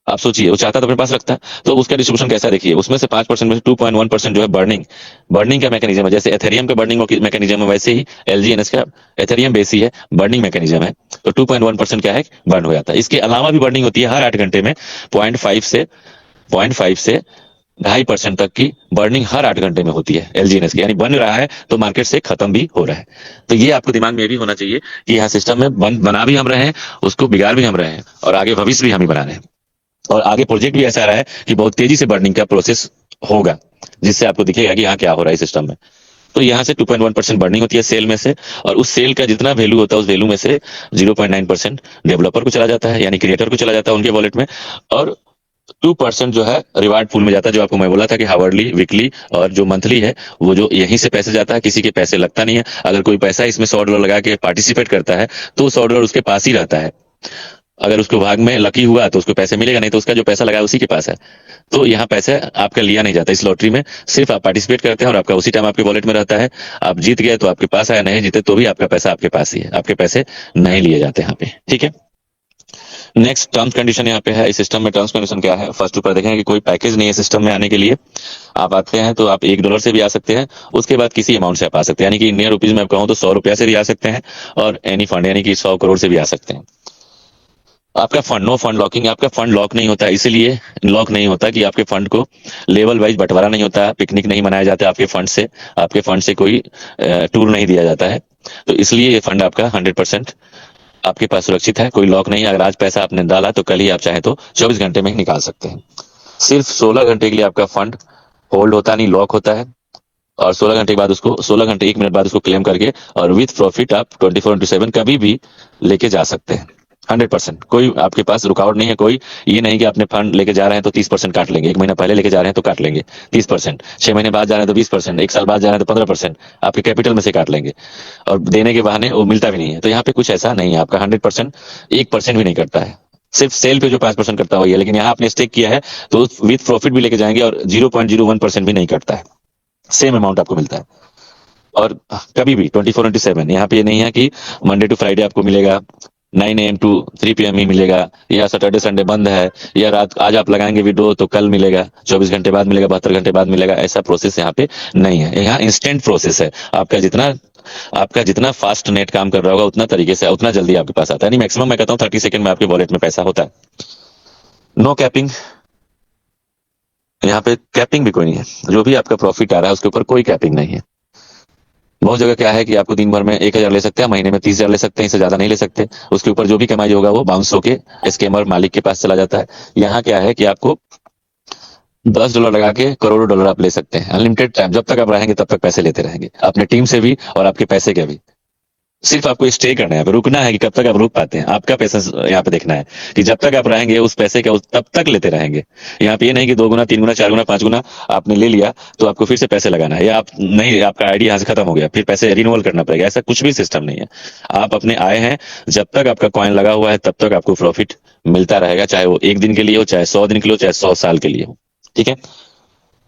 आप सोचिए, वो चाहता तो अपने पास रखता है। तो उसका डिस्ट्रीब्यूशन कैसा देखिए, उसमें से 5% में से 2.1% जो है बर्निंग, बर्निंग का मैकेनिज्म है। जैसे एथेरियम का बर्निंग मैकेनिज्म है, वैसे ही एलजीएनएस का एथेरियम बेसी है, बर्निंग मैकेनिज्म है। तो 2.1% क्या है, बर्न हो जाता है। इसके अलावा भी बर्निंग होती है हर 8 घंटे में। 0.5 से 2.5% तक की बर्निंग हर 8 घंटे में होती है एलजीएनएस की, यानी बन रहा है तो मार्केट से खत्म भी हो रहा है। तो ये आपको दिमाग में भी होना चाहिए कि यहाँ सिस्टम में बना भी हम रहे हैं, उसको बिगाड़ भी हम रहे हैं, और आगे भविष्य भी हम ही बना रहे हैं। और आगे प्रोजेक्ट भी ऐसा रहा है कि बहुत तेजी से बर्निंग का प्रोसेस होगा, जिससे आपको दिखेगा कि यहाँ क्या हो रहा है सिस्टम में। तो यहाँ से 2.1% बर्निंग होती है सेल में से, और उस सेल का जितना वैल्यू होता है उस वैल्यू में से 0.9% डेवलपर को चला जाता है, यानी क्रिएटर को चला जाता है उनके वॉलेट में। और 2% जो है रिवार्ड पूल में जाता है, जो आपको मैं बोला था कि हावर्डली, वीकली और जो मंथली है वो जो यहीं से पैसे जाता है, किसी के पैसे लगता नहीं है। अगर कोई पैसा इसमें $100 लगा के पार्टिसिपेट करता है तो $100 उसके पास ही रहता है। अगर उसको भाग में लकी हुआ तो उसको पैसे मिलेगा, नहीं तो उसका जो पैसा लगा है उसी के पास है। तो यहाँ पैसे आपका लिया नहीं जाता इस लॉटरी में, सिर्फ आप पार्टिसिपेट करते हैं और आपका उसी टाइम आपके वॉलेट में रहता है। आप जीत गए तो आपके पास आया, नहीं जीते तो भी आपका पैसा आपके पास ही है, आपके पैसे नहीं लिए जाते यहाँ पे। ठीक है, नेक्स्ट टर्म्स कंडीशन यहाँ पे है। इस सिस्टम में टर्म्स कंडीशन क्या है, फर्स्ट ऊपर देखेंगे कि कोई पैकेज नहीं है सिस्टम में आने के लिए। आप आते हैं तो आप $1 से भी आ सकते हैं, उसके बाद किसी अमाउंट से आप आ सकते हैं, यानी कि इंडियन रुपीज में आप कहूँ तो ₹100 से भी आ सकते हैं, और एनी फंड यानी कि 100 करोड़ से भी आ सकते हैं। आपका फंड, नो फंड लॉकिंग, आपका फंड लॉक नहीं होता, इसीलिए लॉक नहीं होता कि आपके फंड को लेवल वाइज बंटवारा नहीं होता, पिकनिक नहीं मनाया जाता आपके फंड से, आपके फंड से कोई टूर नहीं दिया जाता है। तो इसलिए ये फंड आपका 100% आपके पास सुरक्षित है, कोई लॉक नहीं है। अगर आज पैसा आपने डाला तो कल ही आप चाहें तो 24 घंटे में ही निकाल सकते हैं। सिर्फ 16 घंटे के लिए आपका फंड होल्ड होता नहीं, लॉक होता है, और 16 घंटे के बाद उसको, 16 घंटे 1 मिनट बाद उसको क्लेम करके और विथ प्रॉफिट आप 24/7 कभी भी लेके जा सकते हैं। 100% कोई आपके पास रुकावट नहीं है। कोई ये नहीं कि आपने फंड लेके जा रहे हैं तो 30% काट लेंगे, 1 महीना पहले लेके जा रहे हैं तो काट लेंगे 30%, 6 महीने बाद जा रहे हैं तो 20%, 1 साल बाद जा रहे हैं तो 15% आपके कैपिटल में से काट लेंगे, और देने के बहाने वो मिलता भी नहीं है। तो यहाँ पे कुछ ऐसा नहीं है, आपका 100% 1% भी नहीं करता है। सिर्फ सेल पे जो 5% करता हुआ है, लेकिन यहाँ आपने स्टेक किया है तो विथ प्रॉफिट भी लेके जाएंगे और 0.01% भी नहीं करता है, सेम अमाउंट आपको मिलता है। और कभी भी 24/7, यहाँ पे ये नहीं है कि मंडे टू फ्राइडे आपको मिलेगा 9 AM to 3 PM ही मिलेगा, या सैटरडे संडे बंद है, या रात आज आप लगाएंगे विड्रो तो कल मिलेगा, 24 घंटे बाद मिलेगा, 72 घंटे बाद मिलेगा। ऐसा प्रोसेस यहाँ पे नहीं है। यहाँ इंस्टेंट प्रोसेस है। आपका जितना फास्ट नेट काम कर रहा होगा उतना तरीके से, उतना जल्दी आपके पास आता है। नहीं, मैक्सिमम मैं कहता हूँ 30 सेकंड में आपके वॉलेट में पैसा होता है। नो कैपिंग, यहाँ पे कैपिंग भी कोई नहीं है। जो भी आपका प्रॉफिट आ रहा है उसके ऊपर कोई कैपिंग नहीं है। बहुत जगह क्या है कि आपको दिन भर में 1,000 ले सकते हैं, महीने में 30,000 ले सकते हैं, इससे ज्यादा नहीं ले सकते। उसके ऊपर जो भी कमाई होगा वो बाउंस होके स्कैमर मालिक के पास चला जाता है। यहाँ क्या है कि आपको $10 लगा के करोड़ों डॉलर आप ले सकते हैं अनलिमिटेड टाइम। जब तक आप रहेंगे तब तक पैसे लेते रहेंगे, अपने टीम से भी और आपके पैसे के भी। सिर्फ आपको स्टे करना है, यहाँ पे रुकना है कि कब तक आप रुक पाते हैं। आपका पैसा यहाँ पे देखना है कि जब तक आप रहेंगे उस पैसे का तब तक लेते रहेंगे। यहाँ पे ये नहीं कि 2 गुना, 3 गुना, 4 गुना, 5 गुना आपने ले लिया तो आपको फिर से पैसे लगाना है, या आप नहीं, आपका आईडी यहाँ से खत्म हो गया फिर पैसे रिन्यूअल करना पड़ेगा। ऐसा कुछ भी सिस्टम नहीं है। आप अपने आए हैं, जब तक आपका कॉइन लगा हुआ है तब तक आपको प्रॉफिट मिलता रहेगा, चाहे वो 1 दिन के लिए हो, चाहे 100 दिन के लिए हो, चाहे 100 साल के लिए हो। ठीक है,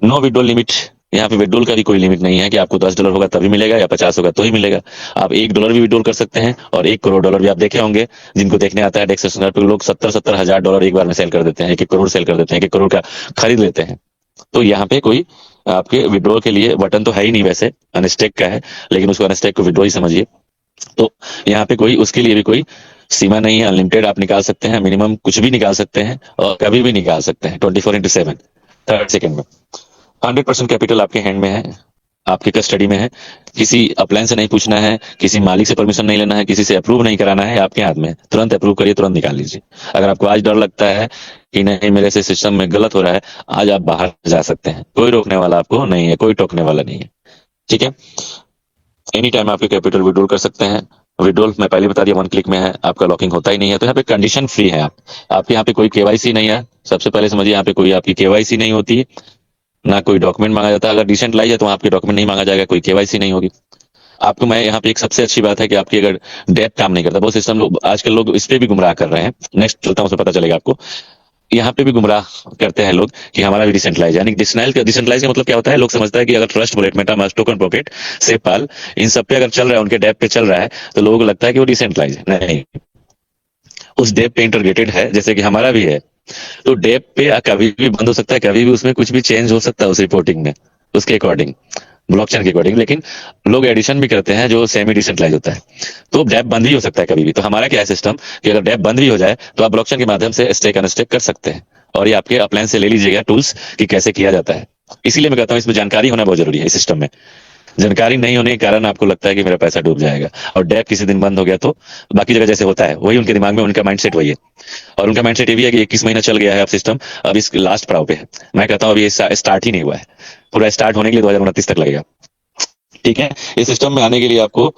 नो विड्रॉल लिमिट, यहाँ पे विड्रॉल का भी कोई लिमिट नहीं है कि आपको $10 होगा तभी मिलेगा या 50 होगा तो ही मिलेगा। आप $1 भी विड्रॉल कर सकते हैं, और 1 करोड़ डॉलर भी। आप देखे होंगे, जिनको देखने आता है डेक्स सेशनर पे, लोग 70-70 हजार डॉलर एक बार में सेल कर देते हैं, 1-1 करोड़ सेल कर देते हैं, 1 करोड़ का खरीद लेते हैं। तो यहाँ पे कोई आपके विड्रॉल के लिए बटन तो है ही नहीं, वैसे अनस्टेक का है, लेकिन उसको अनस्टेक को विड्रॉल ही समझिए। तो यहाँ पे कोई उसके लिए भी कोई सीमा नहीं है, अनलिमिटेड आप निकाल सकते हैं, मिनिमम कुछ भी निकाल सकते हैं और कभी भी निकाल सकते हैं 24/7 30 सेकंड में। 100% कैपिटल आपके हैंड में है, आपकी कस्टडी में है। किसी अपलाइन से नहीं पूछना है, किसी मालिक से परमिशन नहीं लेना है, किसी से अप्रूव नहीं कराना है, आपके हाथ में है। तुरंत अप्रूव करिए, तुरंत निकाल लीजिए। अगर आपको आज डर लगता है कि नहीं मेरे से सिस्टम में गलत हो रहा है, आज आप बाहर जा सकते हैं, कोई रोकने वाला आपको नहीं है, कोई टोकने वाला नहीं है। ठीक है, एनी टाइम आपके कैपिटल विड्रॉल कर सकते हैं। विड्रॉल मैं पहले बता दिया 1 क्लिक में है, आपका लॉकिंग होता ही नहीं है। तो यहाँ पे कंडीशन फ्री है। आपके यहाँ पे कोई केवाईसी नहीं है। सबसे पहले समझिए, यहाँ पे कोई आपकी केवाईसी नहीं होती, ना कोई डॉक्यूमेंट मांगा जाता है। अगर डिसेंट्रलाइज है तो आपके डॉक्यूमेंट नहीं मांगा जाएगा, कोई केवाईसी नहीं होगी। आपको मैं यहाँ पे एक सबसे अच्छी बात है कि आपकी अगर डेप काम नहीं करता, बहुत सिस्टम लोग आजकल लोग इस पे भी गुमराह कर रहे हैं। नेक्स्ट चलता हूँ, उसमें पता चलेगा आपको। यहाँ पे भी गुमराह करते हैं लोग कि हमारा भी डिसेंट्रलाइज, यानी डिसेंट्रलाइज का मतलब क्या होता है, लोग समझता है कि अगर Trust Wallet, MetaMask, Token Pocket, SafePal, इन सब पे अगर चल रहा है, उनके डेप पे चल रहा है, तो लोगों को लगता है कि वो डिसेंट्रलाइज है। नहीं, उस डेप पे इंटरग्रेटेड है, जैसे कि हमारा भी है। तो डेप पे कभी भी बंद हो सकता है, कभी भी उसमें कुछ भी चेंज हो सकता है उस रिपोर्टिंग में, उसके अकॉर्डिंग, ब्लॉकचेन के अकॉर्डिंग। लेकिन लोग एडिशन भी करते हैं जो सेमी डिसेंट्रलाइज होता है, तो डेप बंद भी हो सकता है कभी भी। तो हमारा क्या है सिस्टम कि अगर डेप बंद भी हो जाए तो आप ब्लॉकचेन के माध्यम से स्टेक अनस्टेक कर सकते हैं। और ये आपके अपलाइन से ले लीजिएगा टूल्स कि कैसे किया जाता है। इसीलिए मैं कहता हूँ इसमें जानकारी होना बहुत जरूरी है। इस सिस्टम में जानकारी नहीं होने के कारण आपको लगता है कि मेरा पैसा डूब जाएगा, और डेप किसी दिन बंद हो गया तो बाकी जगह जैसे होता है वही उनके दिमाग में, उनका माइंडसेट वही है। और उनका माइंडसेट ये भी है कि 21 महीना चल गया है अब सिस्टम, अब इस लास्ट पड़ाव पे है। मैं कहता हूँ अभी स्टार्ट ही नहीं हुआ है, पूरा स्टार्ट होने के लिए 2029 तक लगेगा। ठीक है, इस सिस्टम में आने के लिए आपको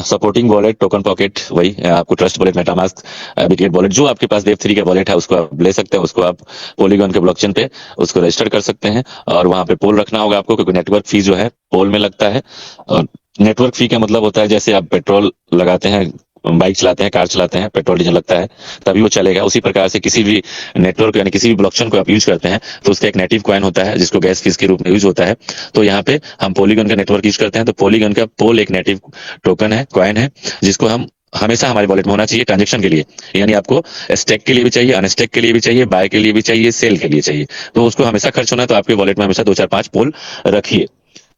सपोर्टिंग वॉलेट, टोकन पॉकेट, वही आपको trust Wallet, MetaMask, Bitget wallet, जो आपके पास वेब 3 का वॉलेट है उसको आप ले सकते हैं। उसको आप पॉलीगॉन के ब्लॉकचेन पे उसको रजिस्टर कर सकते हैं, और वहां पे पोल रखना होगा आपको, क्योंकि नेटवर्क फी जो है पोल में लगता है। और नेटवर्क फी का मतलब होता है जैसे आप पेट्रोल लगाते हैं, बाइक चलाते हैं, कार चलाते हैं, पेट्रोल डीजल लगता है तभी वो चलेगा। उसी प्रकार से किसी भी नेटवर्क यानी किसी भी ब्लॉकचेन को आप यूज करते हैं तो उसका एक नेटिव कॉइन होता है जिसको गैस फीस के रूप में यूज होता है। तो यहाँ पे हम पॉलीगन का नेटवर्क यूज करते हैं, तो पॉलीगन का पोल एक नेटिव टोकन है, कॉइन है, जिसको हम हमेशा हमारे वॉलेट में होना चाहिए ट्रांजेक्शन के लिए। यानी आपको स्टेक के लिए भी चाहिए, अनस्टेक के लिए भी चाहिए, बाय के लिए भी चाहिए, सेल के लिए चाहिए। तो उसको हमेशा खर्च होना है, तो आपके वॉलेट में हमेशा 2 4 5 पोल रखिए,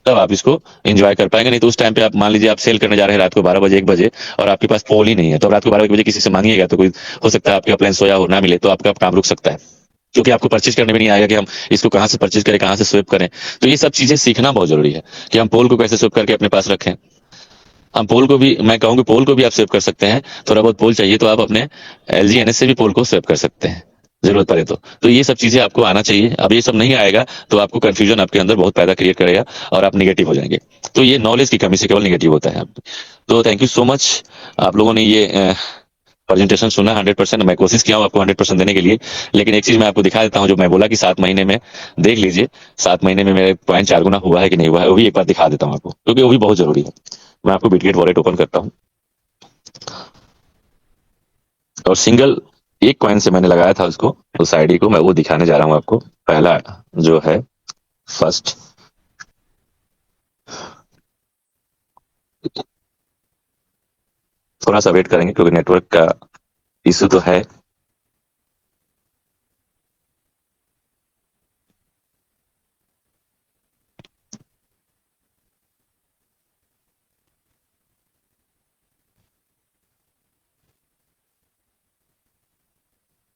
तब आप इसको एंजॉय कर पाएंगे। नहीं तो उस टाइम पे आप मान लीजिए आप सेल करने जा रहे हैं रात को 12 बजे 1 बजे, और आपके पास पोल ही नहीं है, तो रात को 12 बजे किसी से मांगिएगा तो कोई हो सकता है आपके अपलाइन सोया हो, ना मिले, तो आपका काम रुक सकता है, क्योंकि आपको परचेज करने में नहीं आएगा कि हम इसको कहाँ से परचेज करें, कहाँ से स्वेप करें। तो ये सब चीजें सीखना बहुत जरूरी है कि हम पोल को कैसे स्वेप करके अपने पास रखें। हम पोल को भी, मैं कहूँगी पोल को भी आप स्वेप कर सकते हैं। थोड़ा बहुत पोल चाहिए तो आप अपने LG NS से भी पोल को स्वेप कर सकते हैं जरूरत पड़े तो ये सब चीजें आपको आना चाहिए। अब ये सब नहीं आएगा तो आपको कंफ्यूजन आपके अंदर बहुत पैदा क्रिएट करेगा और आप निगेटिव हो जाएंगे। तो ये नॉलेज की कमी से केवल निगेटिव होता है। तो थैंक यू सो मच, आप लोगों ने ये प्रेजेंटेशन सुना। 100% मैं कोशिश किया हूँ आपको 100% देने के लिए। लेकिन एक चीज मैं आपको दिखा देता हूँ, जो मैं बोला कि 7 महीने में देख लीजिए, 7 महीने में मेरे पॉइंट 4 गुना हुआ है कि नहीं हुआ है, वो भी एक बार दिखा देता हूँ आपको, क्योंकि वो भी बहुत जरूरी है। मैं आपको बिटगेट वॉलेट ओपन करता हूँ, और सिंगल एक कॉइन से मैंने लगाया था उसको, उस आईडी को मैं वो दिखाने जा रहा हूँ आपको। पहला जो है फर्स्ट, थोड़ा सा वेट करेंगे क्योंकि नेटवर्क का इशू तो है।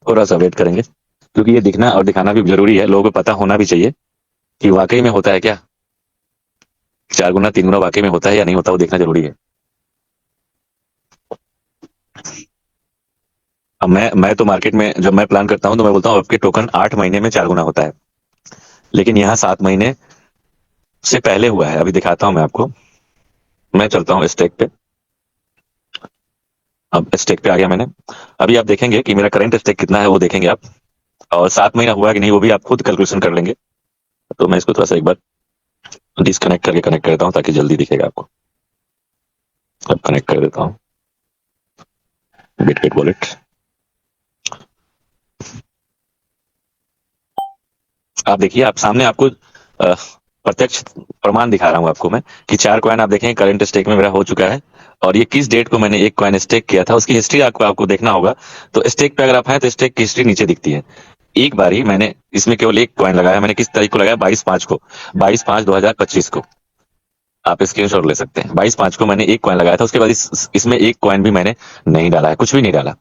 थोड़ा सा वेट करेंगे क्योंकि ये दिखना और दिखाना भी जरूरी है, लोगों को पता होना भी चाहिए कि वाकई में होता है क्या, 4 गुना 3 गुना वाकई में होता है या नहीं होता, वो देखना जरूरी है। अब मैं तो मार्केट में जब मैं प्लान करता हूं तो मैं बोलता हूं आपके टोकन 8 महीने में 4 गुना होता है, लेकिन यहाँ 7 महीने से पहले हुआ है। अभी दिखाता हूं मैं आपको, मैं चलता हूँ स्टेक पे। अब स्टेक पे आ गया मैंने। अभी आप देखेंगे कि मेरा करंट स्टेक कितना है वो देखेंगे आप, और 7 महीना हुआ कि नहीं वो भी आप खुद कैलकुलेशन कर लेंगे। तो मैं इसको थोड़ा सा एक बार डिस्कनेक्ट करके कनेक्ट करता हूँ ताकि जल्दी दिखेगा आपको। अब कनेक्ट कर देता हूँ बिटगेट वॉलेट। आप देखिए, आप सामने आपको प्रत्यक्ष प्रमाण दिखा रहा हूं आपको मैं कि 4 कॉइन आप देखें करंट स्टेक में मेरा हो चुका है, और ये किस डेट को मैंने 1 कॉइन स्टेक किया था उसकी हिस्ट्री आपको देखना होगा। तो स्टेक पे अगर आप हैं तो स्टेक की हिस्ट्री नीचे दिखती है। एक बार ही मैंने इसमें केवल 1 कॉइन लगाया, मैंने किस तारीख को लगाया, 22/5 को, 22/5/2025 को। आप स्क्रीनशॉट ले सकते हैं। 22/5 को मैंने एक कॉइन लगाया था, उसके बाद इसमें एक कॉइन भी मैंने नहीं डाला है, कुछ भी नहीं डाला।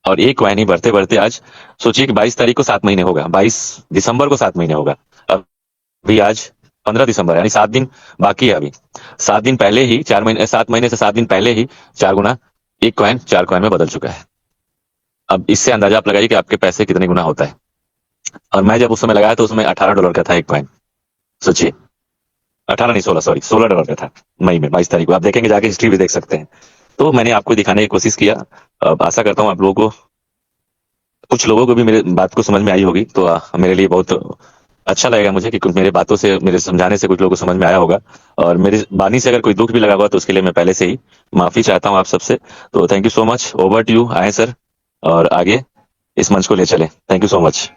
और एक कॉइन ही बढ़ते बढ़ते आज सोचिए कि 22 तारीख को 7 महीने होगा, 22 दिसंबर को 7 महीने होगा। अभी आज 15 दिसंबर, यानी 7 दिन बाकी है अभी। 7 दिन पहले ही 4 महीने, 7 महीने से 7 दिन पहले ही 4 गुना एक कॉइन 4 कॉइन में बदल चुका है। अब इससे अंदाजा आप लगाइए कि आपके पैसे कितने गुना होता है। और मैं जब उस समय लगाया तो उसमें $18 का था एक कॉइन। सोचिए, 18 नहीं, 16, सॉरी, $16 का था मई में 22 तारीख को। आप देखेंगे, जाके हिस्ट्री भी देख सकते हैं। तो मैंने आपको दिखाने की कोशिश किया। अब आशा करता हूँ आप लोगों को, कुछ लोगों को भी मेरे बात को समझ में आई होगी, तो मेरे लिए बहुत अच्छा लगेगा मुझे कि कुछ मेरे बातों से, मेरे समझाने से कुछ लोगों को समझ में आया होगा। और मेरी वाणी से अगर कोई दुख भी लगा हुआ तो उसके लिए मैं पहले से ही माफी चाहता हूँ आप सबसे। तो thank you so much. Over to you, आए सर, और आगे इस मंच को ले चले। Thank you so much.